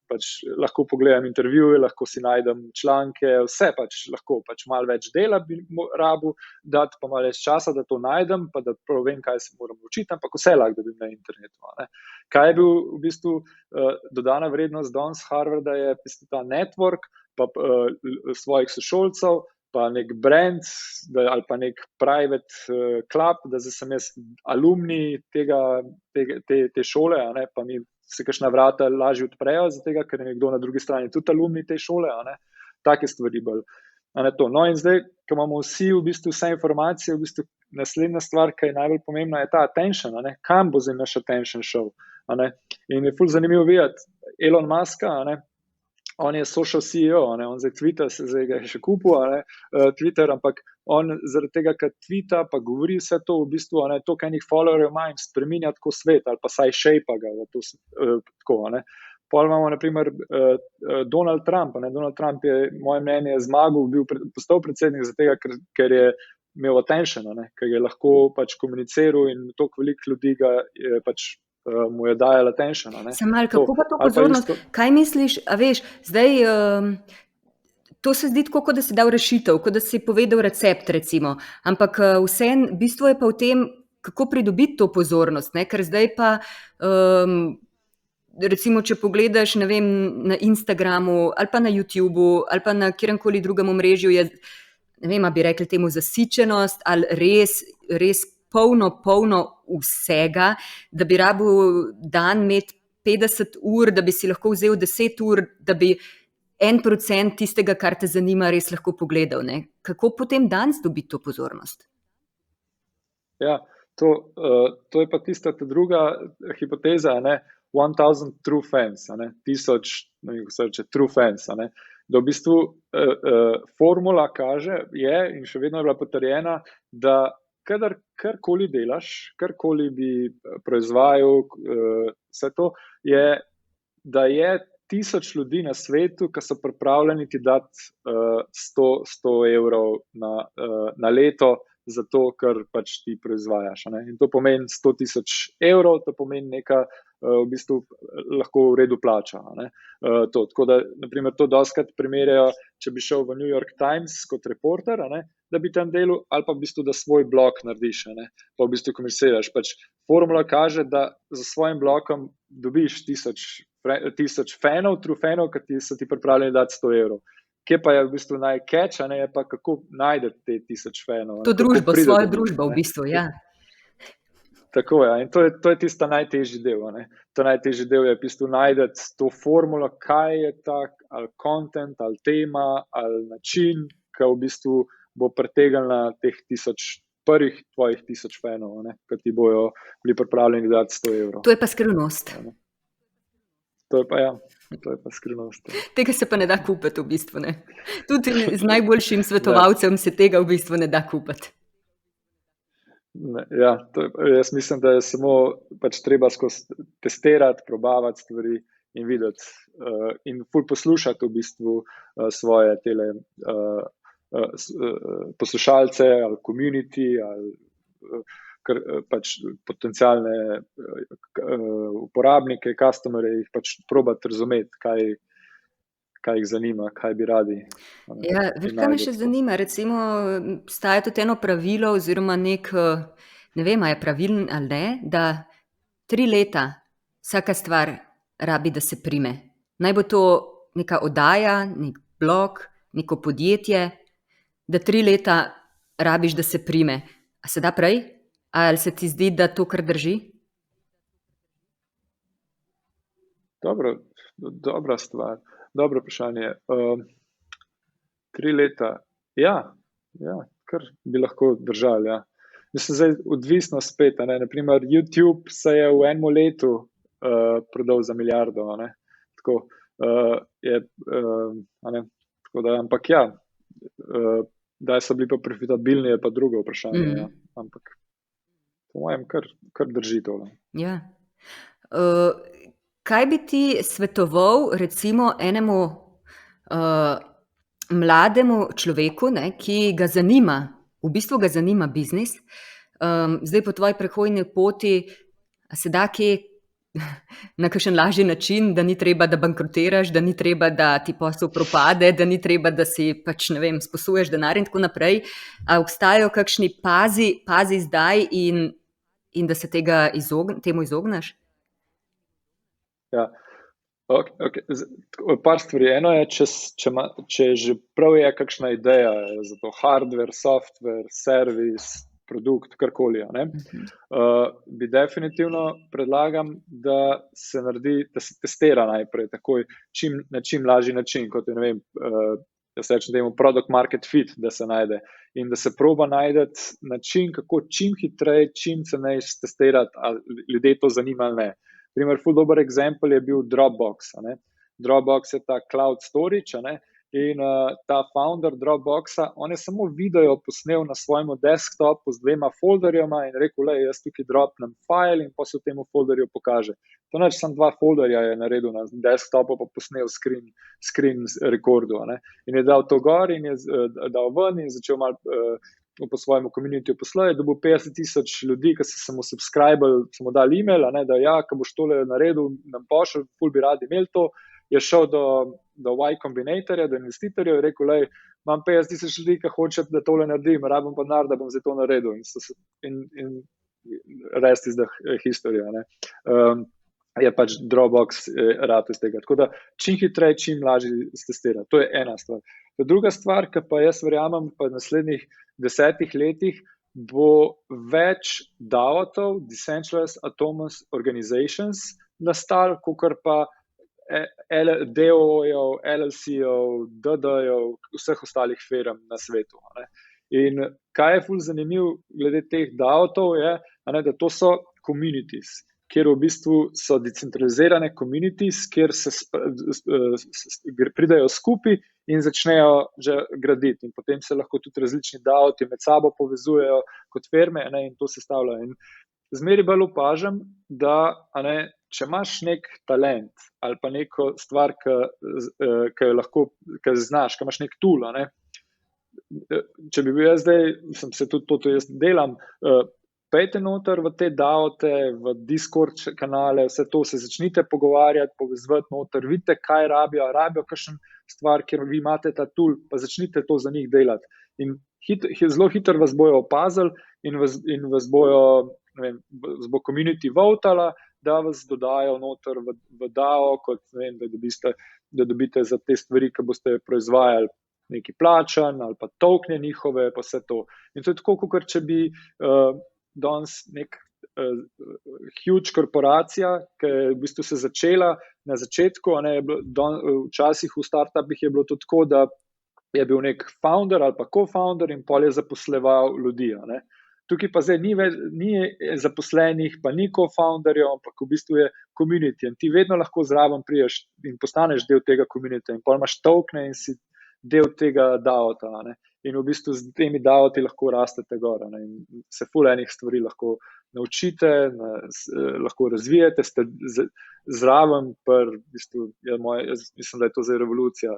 Lahko pogledam intervjuje, lahko si najdem članke, vse lahko, malo več dela bi rabil, dati pa malo več časa, da to najdem, pa da vem, kaj se moram učiti, ampak vse lahko dobim na internetu. Kaj je bil v bistvu dodana vrednost danes Harvarda, je ta network, pa svojih sošolcev, pa nek brand, ali pa nek private club, da zdaj sem jaz alumni te šole, pa mi se kakšna vrata lažje odprejo, zato ker je nekdo na drugi strani tudi alumni te šole, take stvari bolj. No in zdaj, ko imamo vsi v bistvu vse informacije, v bistvu naslednja stvar, ki je najbolj pomembna, je ta attention, kam bo zdaj naš attention šel. In je ful zanimivo videti Elon Muska, on je social CEO, on zdaj Twitter, zdaj ga je še kupil, Twitter, ampak on zaradi tega, ker tvita, pa govori vse to, v bistvu, toliko enih followerjev ima in spreminja tako svet, ali pa saj shape ga v to tako, Pol imamo, na primer, Donald Trump. Donald Trump je, moje mnenje, zmagal, postal predsednik zaradi tega, ker je imel attention, ker je lahko komuniciral in toliko veliko ljudi ga je mu je dajal attention. Samo kako pa to pozornost? Kaj misliš, a veš, zdaj to se zdi tako, kot da si dal rešitev, kot da si povedal recept, recimo, ampak vseeno, bistvo je pa v tem, kako pridobiti to pozornost, ker zdaj pa recimo, če pogledaš, ne vem, na Instagramu ali pa na YouTubeu ali pa na kjerkoli drugem omrežju, je, ne vem, a bi rekli temu zasičenost ali res polno vsega, da bi rabil dan imeti 50 ur, da bi si lahko vzel 10 ur, da bi 1% tistega, kar te zanima, res lahko pogledal. Kako potem danes dobiti to pozornost? Ja, to je pa tista druga hipoteza, 1000 true fans, 1000, ne vem, kako se reče, true fans, da v bistvu formula kaže, in še vedno je bila potrjena, da karkoli delaš, karkoli bi proizvajal, vse to, da je 1000 ljudi na svetu, ki so pripravljeni ti dati 100 evrov na leto, zato ker ti proizvajaš. In to pomeni 100.000 evrov, to pomeni neka v bistvu lahko v redu plača. Tako da, naprimer, to dostikrat primerjajo, če bi šel v New York Times kot reporter, da bi tam delal, ali pa v bistvu, da svoj blog narediš, pa v bistvu komuniciraš. Formula kaže, da za svojim blogom dobiš 1000 fanov, true fanov, ki so ti pripravljeni dati 100 evrov. kje pa je v bistvu najcatch, je pa kako najdete te 1000 fanov. To družbo, svojo družbo v bistvu, ja. Tako je, in to je tista najtežji del. To najtežji del je v bistvu najti to formulo, kaj je tak, ali content, ali tema, ali način, ki v bistvu bo pritegnil na teh prvih tvojih 1000 fanov, ki ti bojo bili pripravljeni dati 100 evrov. To je pa skrivnost. To je pa skrivnost. Tega se pa ne da kupiti v bistvu, ne. Tudi z najboljšim svetovalcem se tega v bistvu ne da kupiti. Ja, jaz mislim, da je samo pač treba skozi testirati, probavati stvari in videti in ful poslušati v bistvu svoje tele poslušalce ali community ali pač potencialne uporabnike, customerje, jih pač probati razumeti, kaj jih zanima, kaj bi radi. Ja, kaj me še zanima, recimo, obstaja tudi eno pravilo oziroma ne vem, a je pravilen ali ne, da 3 leta vsaka stvar rabi, da se prime. Naj bo to neka oddaja, nek blog, neko podjetje, da 3 leta rabiš, da se prime. A se da prej? Ali se ti zdi, da to kar drži? Dobra stvar. Dobro vprašanje. 3 leta. Ja, kar bi lahko držali. Ja. Mislim, zdaj odvisno spet. Naprimer, YouTube se je v enem letu prodal za milijardo. Tako je. Tako da, ampak ja, da so bili pa profitabilni, je pa drugo vprašanje. Ja. Ampak po mojem kar drži tole. Ja. Kaj bi ti svetoval recimo enemu mlademu človeku, ki ga zanima, v bistvu ga zanima biznis, zdaj po tvoji prehojni poti, a se da kje na kakšen lažji način, da ni treba, da bankrotiraš, da ni treba, da ti posel propade, da ni treba, da si pač, ne vem, sposuješ denar in tako naprej. A obstajajo kakšni pazi zdaj in da se temu izogneš? Ja, okay. Par stvari. Eno je, če že prav je kakšna ideja za to hardware, software, servis, produkt, karkoli, bi definitivno predlagam, da se testira najprej takoj na čim lažji način, kot je, ne vem, da se reče temu product market fit, da se najde in da se proba najti način, kako čim hitreje, čim ceneje testirati, ali ljudje to zanima ali ne. Primer, ful dober eksempel je bil Dropbox. Dropbox je ta cloud storage, in ta founder Dropboxa, on je samo video posnel na svojemu desktopu z 2 folderjema in rekel, jaz tukaj dropnem file in pa se v temu folderju pokaže. To neč samo 2 folderja je naredil na desktopu, pa posnel screen rekordu. In je dal to gor in je dal ven in začel malo po svojemu communityju poslati, da bo 50,000 ljudi, ki so se mu subscribali, so mu dali e-mail, da ja, ko boš tole naredil, nam pošel, ful bi radi imeli to, je šel do Y Combinatorja, do investitorjev in rekel, imam 50,000 ljudi, ki hoče, da tole naredim, rabim pa denar, da bom za to naredil. In rest is the history. Je pač Dropbox rad iz tega. Tako da čim hitreje, čim lažje testira. To je ena stvar. Druga stvar, ki pa jaz verjamem, pa v naslednjih 10 letih bo več DAO-tov, Decentralized Autonomous Organizations, nastalo, kakor pa DO-jev, LLC-jev, DD-jev, vseh ostalih firm na svetu. In kaj je ful zanimiv glede teh DAO-tov je, da to so communities, kjer v bistvu so decentralizirane communities, kjer se pridajo skupaj in začnejo že graditi. In potem se lahko tudi različni DAO-ti med sabo povezujejo kot firme in to sestavljajo. In zmeri bolj opažam, da če imaš nek talent ali pa neko stvar, ki jo lahko, ki znaš, ki imaš nek tool, če bi bil jaz zdaj, sem se tudi to jaz delam, pejte noter v te DAO-te, v Discord kanale, vse to se začnite pogovarjati, povezvati noter, vidite, kaj rabijo kakšen stvar, kjer vi imate ta tool, pa začnite to za njih delati. In zelo hitro vas bojo opazili in vas bojo, ne vem, vas bo community votala, da vas dodajo noter v DAO, kot ne vem, da dobite za te stvari, ki boste proizvajali neki plačan ali pa tokne njihove, pa vse to. In to je tako, kot če bi danes nek huge korporacija, ki je v bistvu se začela na začetku, včasih v startupih je bilo to tako, da je bil nek founder ali pa co-founder in pol je zaposleval ljudi. Tukaj pa zdaj ni zaposlenih, pa ni co-founderjev, ampak v bistvu je community in ti vedno lahko zraven priješ in postaneš del tega community in pol imaš tokne in si del tega DAO-ta. In v bistvu z temi DAO-ti lahko rastete gor in se ful enih stvari lahko naučite, lahko razvijete, ste zraven, v bistvu, jaz mislim, da je to zdaj revolucija,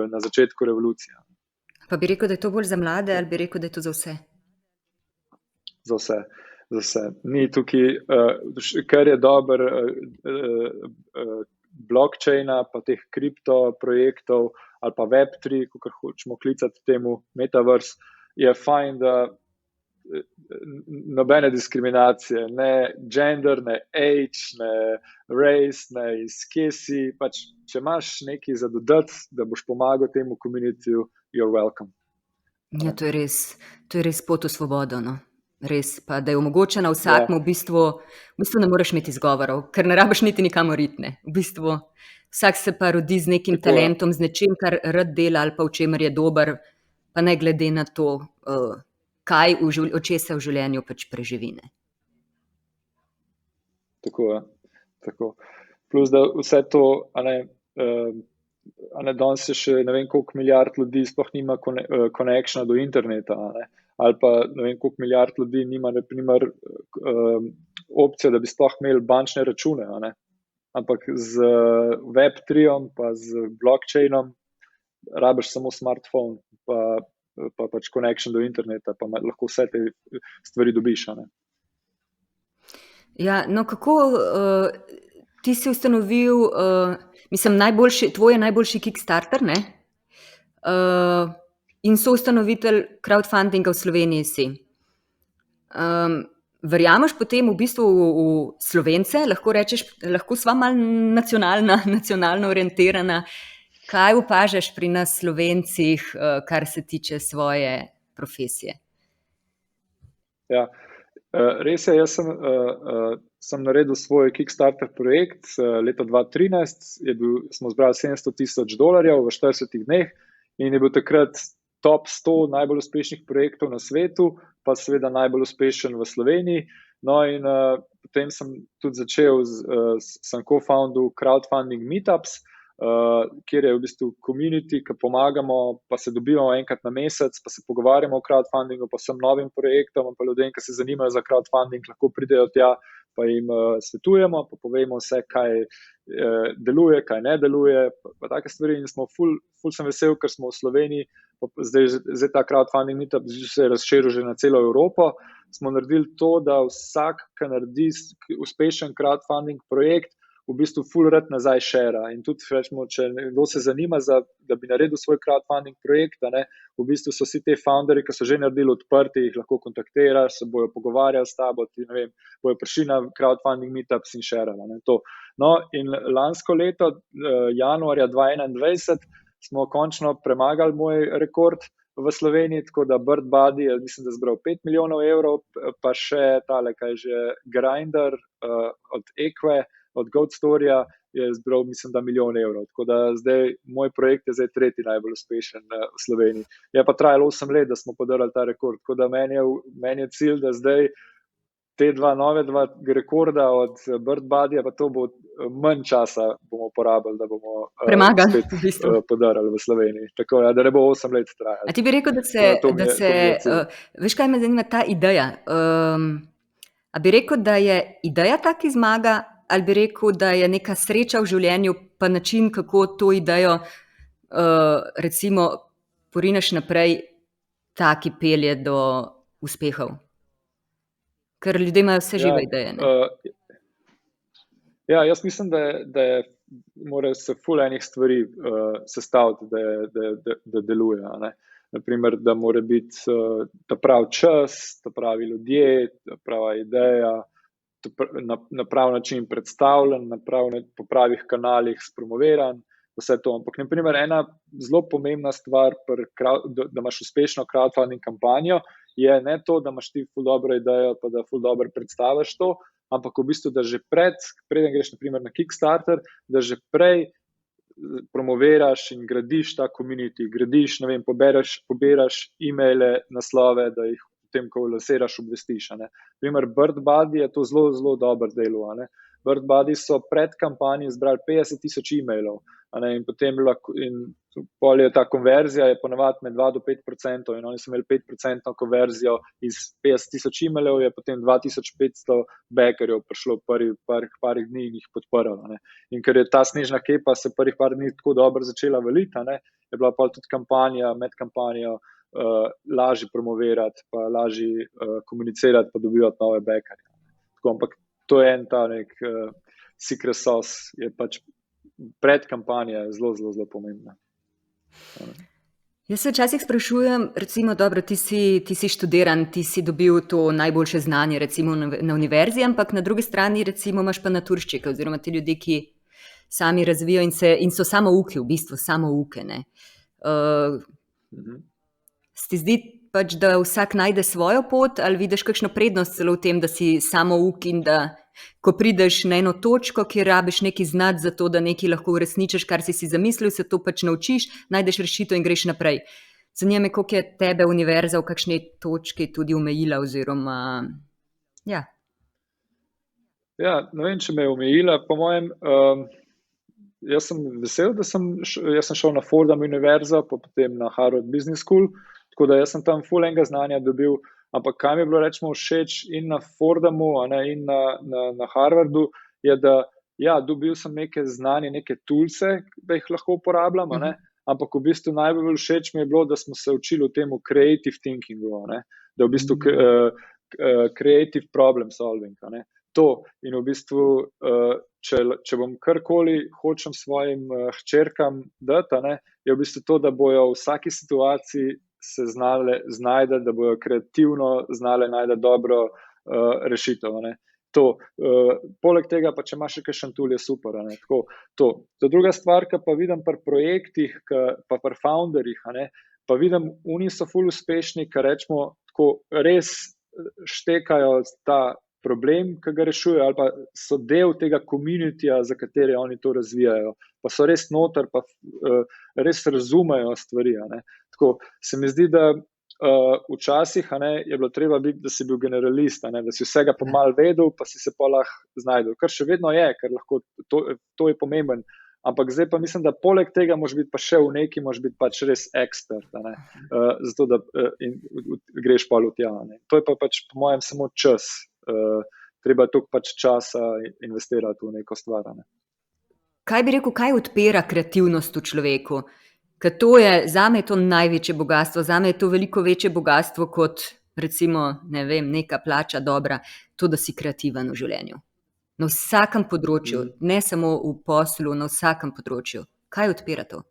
na začetku revolucije. Pa bi rekel, da je to bolj za mlade ali bi rekel, da je to za vse? Za vse. Ni tukaj, kar je dober blockchaina, pa teh kripto projektov ali pa Web3, kot hočemo klicati temu metaverse, je fajn, da nobene diskriminacije, ne gender, ne age, ne race, ne iz kje si, pač če imaš nekaj za dodati, da boš pomagal temu communityju, you're welcome. Ja, to je res pot v svobodo, no. Res, pa da je omogočena vsakmu, v bistvu ne moreš imeti izgovorov, ker ne rabiš niti nikamor iti. V bistvu vsak se pa rodi z nekim talentom, z nečim, kar rad dela ali pa v čemer je dober, pa ne glede na to, od česa v življenju pač preživi. Tako je. Tako. Plus, da vse to, danes je še ne vem koliko milijard ljudi sploh nima connectiona do interneta, ali pa ne vem koliko milijard ljudi nima na primer opcijo, da bi sploh imeli bančne račune, ampak z Web3-om pa z blockchainom rabiš samo smartphone pa pač connection do interneta, pa lahko vse te stvari dobiš. Ja, no kako ti si ustanovil, mislim, tvoj najboljši Kickstarter, ne? In soustanovitelj crowdfundinga v Sloveniji si. Verjameš potem v bistvu v Slovence, lahko sva malo nacionalno orientirana. Kaj opažaš pri nas Slovencih, kar se tiče svoje profesije? Ja, res je, jaz sem naredil svoj Kickstarter projekt leta 2013, smo zbrali $700,000 v 40 dneh in je bil takrat top 100 najbolj uspešnih projektov na svetu, pa seveda najbolj uspešen v Sloveniji. No in potem sem tudi začel, sem co-foundil crowdfunding meetups, kjer je v bistvu community, ki pomagamo, pa se dobivamo enkrat na mesec, pa se pogovarjamo o crowdfundingu, pa vsem novim projektom, pa ljudem, ki se zanimajo za crowdfunding, lahko pridejo tja, pa jim svetujemo, pa povemo vse, kaj deluje, kaj ne deluje, pa take stvari. In smo ful sem vesel, ker smo v Sloveniji, zdaj ta crowdfunding meetup se je razširil že na celo Evropo, smo naredili to, da vsak, ki naredi uspešen crowdfunding projekt, v bistvu ful rad nazaj share. In tudi, rečemo, če nekdo se zanima, da bi naredil svoj crowdfunding projekt, v bistvu so vsi te founderji, ki so že naredili odprti, jih lahko kontaktiraš, se bojo pogovarjali s tabo, bojo prišli na crowdfunding meetups in sharali. No, in lansko leto, januarja 2021, smo končno premagali moj rekord v Sloveniji, tako da BirdBuddy je, mislim, da zbral 5 milijonov evrov, pa še tale, kaj že Grindr od Equa, od Goat Storyja je zbral, mislim, da 1 milijon evrov. Tako da zdaj, moj projekt je zdaj tretji najbolj uspešen v Sloveniji. Je pa trajalo 8 let, da smo podarili ta rekord. Tako da meni je cilj, da zdaj te dva rekorda od BirdBuddyja, pa to bo manj časa bomo porabili, da bomo premagali, spet podarili v Sloveniji. Tako da ne bo 8 let trajalo. A ti bi rekel, veš kaj me zanima ta ideja? A bi rekel, da je ideja taki zmaga, ali bi rekel, da je neka sreča v življenju, pa način, kako to idejo recimo porinaš naprej, taki pelje do uspehov? Ker ljudje imajo vse žive ideje. Ja, jaz mislim, da mora se ful enih stvari sestaviti, da deluje. Naprimer, da mora biti ta pravi čas, ta pravi ljudje, ta prava ideja, na prav način predstavljen, po pravih kanalih spromoviran, vse to. Ampak, na primer, ena zelo pomembna stvar, da imaš uspešno crowdfunding kampanjo, je ne to, da imaš ti ful dobro idejo, pa da ful dobro predstaviš to, ampak v bistvu, da že preden greš na primer na Kickstarter, da že prej promoviraš in gradiš ta community, gradiš, ne vem, pobiraš e-maile, naslove, da jih potem, ko lansiraš, obvestiš. Primer, BirdBuddy je to zelo, zelo dobro delo. BirdBuddy so pred kampanjo zbrali 50,000 e-mailov, in potem pol je ta konverzija je ponavadi med 2 do 5%, in oni so imeli 5% konverzijo iz 50,000 e-mailov, je potem 2,500 backerjev prišlo parih dni in jih podprlo. In ker je ta snežna kepa se prvih par dni tako dobro začela valiti, je bila pol tudi kampanja, med kampanjo lažje promovirati, pa lažje komunicirati, pa dobivati nove backerje. Ampak to je en ta nek secret sauce, je pač pred kampanjo zelo, zelo, zelo pomembna. Jaz se včasih sprašujem, recimo, dobro, ti si študiran, ti si dobil to najboljše znanje, recimo na univerzi, ampak na drugi strani, recimo, imaš pa naturščike, oziroma ti ljudje, ki sami razvijajo in so samouki, v bistvu samouke. Se ti zdi pač, da vsak najde svojo pot, ali vidiš kakšno prednost celo v tem, da si samouk in da ko prideš na eno točko, kjer rabiš nekaj znati za to, da nekaj lahko uresničiš, kar si zamislil, se to pač naučiš, najdeš rešitev in greš naprej. Zanima me, koliko je tebe univerza v kakšni točki tudi omejila oziroma, ja. Ja, ne vem, če me je omejila, po mojem, jaz sem vesel, da jaz sem šel na Fordham univerzo, pa potem na Harvard Business School, tako da jaz sem tam ful enega znanja dobil. Ampak kaj mi je bilo rečemo všeč in na Fordhamu in na Harvardu, je, da ja, dobil sem neke znanje, neke toolse, da jih lahko uporabljam, ampak v bistvu najbolj všeč mi je bilo, da smo se učili o tem creative thinkingu, da v bistvu creative problem solving. To in v bistvu, če bom karkoli hočem svojim hčerkam dati, je v bistvu to, da bojo v vsaki situaciji se znajde, da bojo kreativno znale najti dobro rešitev. Poleg tega pa, če imaš še kakšen tool, je super. Tako, to. Druga stvar, ki pa vidim pri projektih, pa pri founderjih, pa vidim, oni so ful uspešni, ki rečemo, tako res štekajo ta problem, ki ga rešujejo, ali pa so del tega communityja, za katere oni to razvijajo, pa so res noter, pa res razumejo stvari. Tako se mi zdi, da včasih je bilo treba biti, da si bil generalist, da si vsega pa malo vedel, pa si se pa lahko znajdel, kar še vedno je, ker lahko to je pomemben. Ampak zdaj pa mislim, da poleg tega moraš biti pa še v neki, moraš biti pač res ekspert, zato da greš pa v tja. To je pa pač po mojem samo čas. Treba je toliko pač časa investirati v neko stvar. Kaj bi rekel, kaj odpira kreativnost v človeku? Ker zame je to največje bogastvo, zame je to veliko večje bogastvo kot recimo, ne vem, neka plača dobra, to, da si kreativen v življenju. Na vsakem področju, ne samo v poslu, na vsakem področju. Kaj odpira to?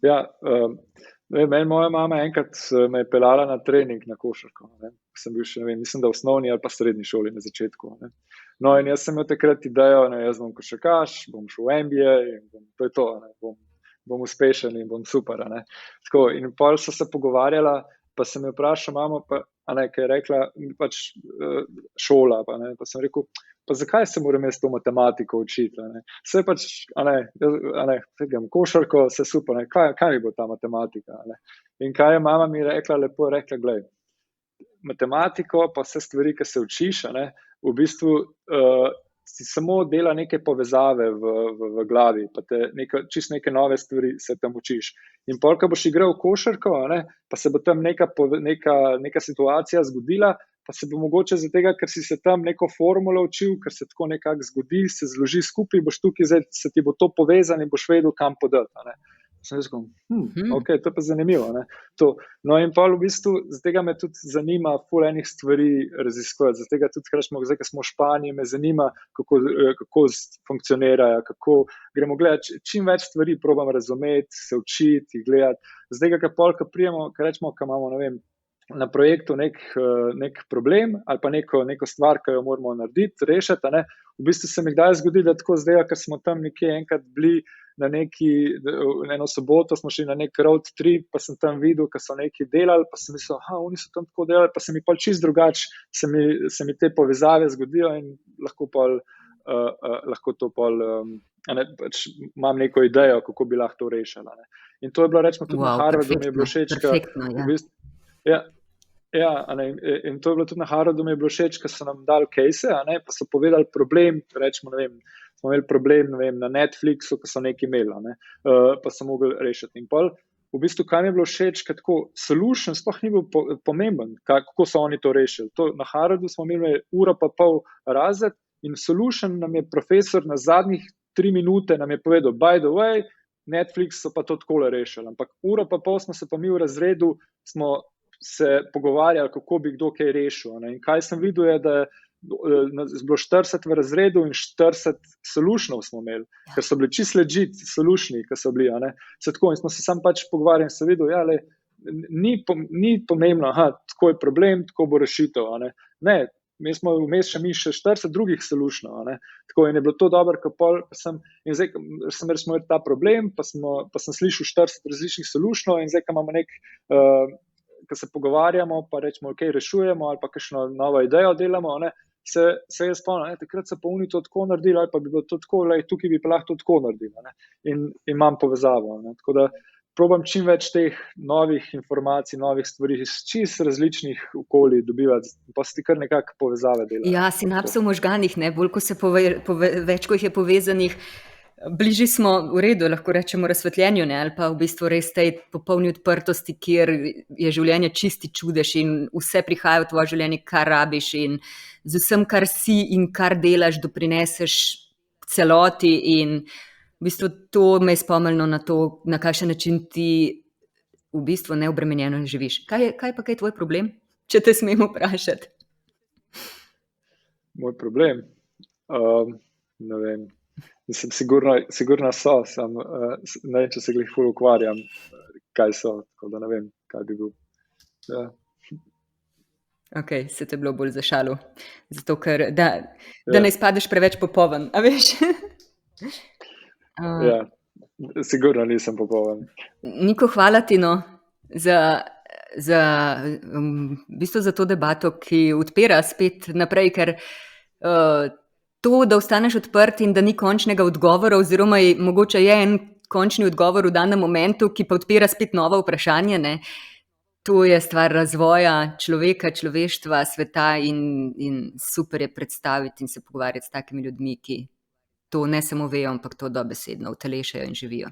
Ja, moja mama enkrat me je peljala na trening na košarko. Sem bil še, mislim, da v osnovni ali pa srednji šoli na začetku. No, in jaz sem imel takrat idejo, jaz bom košarkaš, bom šel v NBA in to je to, bom uspešen in bom super. Tako, in pol so se pogovarjala, pa sem jo vprašal mamo, ki je rekla, pač šola, pa sem rekel, pa zakaj se moram jaz to matematiko učiti? Vse pač, košarko, vse super, kaj mi bo ta matematika? In kaj je mama mi rekla, lepo rekla, glej, matematiko pa vse stvari, ki se učiš, v bistvu si samo dela neke povezave v glavi, pa čist neke nove stvari se tam učiš. In pol, ko boš igral košarko, pa se bo tam neka situacija zgodila, pa se bo mogoče zaradi tega, ker si se tam neko formulo učil, ker se tako nekako zgodi, se zloži skupaj, boš tukaj, zdaj se ti bo to povezano in boš vedel, kam podati. Sem rekel, ok, to je pa zanimivo. No in pa v bistvu, zato me tudi zanima ful enih stvari raziskovati, zato tudi, zdaj, ko smo v Španiji, me zanima, kako funkcionirajo, kako gremo gledati, čim več stvari probam razumeti, se učiti, gledati. Zdaj, ko prijemo, ko rečemo, ko imamo, ne vem, na projektu nek problem ali pa neko stvar, ki jo moramo narediti, rešiti. V bistvu se mi kdaj zgodi, da tako zdaj, ker smo tam nekje enkrat bili na eno soboto, smo šli na nek road trip, pa sem tam videl, ker so nekaj delali, pa sem mislil, oni so tam tako delali, pa se mi pa čist drugače, se mi te povezave zgodijo in lahko to pač imam neko idejo, kako bi lahko to rešila. In to je bilo, rečemo, tudi na Harvardu, mi je bilo všeč, in to je bilo tudi na Harvardu, mi je bilo všeč, ker so nam dali case, pa so povedali problem, rečemo, smo imeli problem, na Netflixu, ko so nekaj imeli, pa so mogli rešiti. In pol, v bistvu, kaj mi je bilo všeč, ker tako solution sploh ni bil pomemben, kako so oni to rešili. Na Harvardu smo imeli 1,5 ure razred in solution nam je profesor na zadnjih 3 minute nam je povedal, by the way, Netflix so pa to takole rešili. Ampak 1,5 ure smo se pa mi v razredu smo se pogovarjali, kako bi kdo kaj rešil. In kaj sem videl je, da je bilo 40 v razredu in 40 solutionov smo imeli, ker so bili čisto legit solutioni, ki so bili. In smo se sam pač pogovarjali in sem videl, ni pomembno, tako je problem, tako bo rešitev. Ne, mi smo vmes še 40 drugih solutionov. Tako in je bilo to dobro, in zdaj smo imeli ta problem, pa sem slišal 40 različnih solutionov in zdaj, ko imamo ko se pogovarjamo, pa rečemo, ok, rešujemo ali pa kakšno novo idejo delamo, se jaz spomnim, takrat so pa oni to tako naredili, ali pa bi bilo to tako, tukaj bi pa lahko to tako naredili. In imam povezavo. Tako da probam čim več teh novih informacij, novih stvari iz čist različnih okolij dobivati, pa si kar nekako povezave delati. Ja, sinapse v možganih, bolj ko se več, ko jih je povezanih, bližje smo v redu, lahko rečemo razsvetljenju, ali pa v bistvu res tej popolni odprtosti, kjer je življenje čisti čudež in vse prihaja v tvoje življenje, kar rabiš in z vsem, kar si in kar delaš, doprineseš celoti in v bistvu to me je spomnilo na to, na kakšen način ti v bistvu neobremenjeno živiš. Kaj pa je tvoj problem, če te smem vprašati? Moj problem? Ne vem. Mislim, sigurno so, ne vem, če se glih ful ukvarjam, kaj so, tako da ne vem, kaj bi bil. Ja. Ok, se te bilo bolj za šalo. Zato, ker da ne izpadeš preveč popoln, a veš? Ja, sigurno nisem popoln. Niko, hvala ti za v bistvu za to debato, ki odpira spet naprej, ker to, da ostaneš odprt in da ni končnega odgovora oziroma mogoče je en končni odgovor v danem momentu, ki pa odpira spet novo vprašanje, to je stvar razvoja človeka, človeštva, sveta in super je predstaviti in se pogovarjati s takimi ljudmi, ki to ne samo vejo, ampak to dobesedno utelešajo in živijo.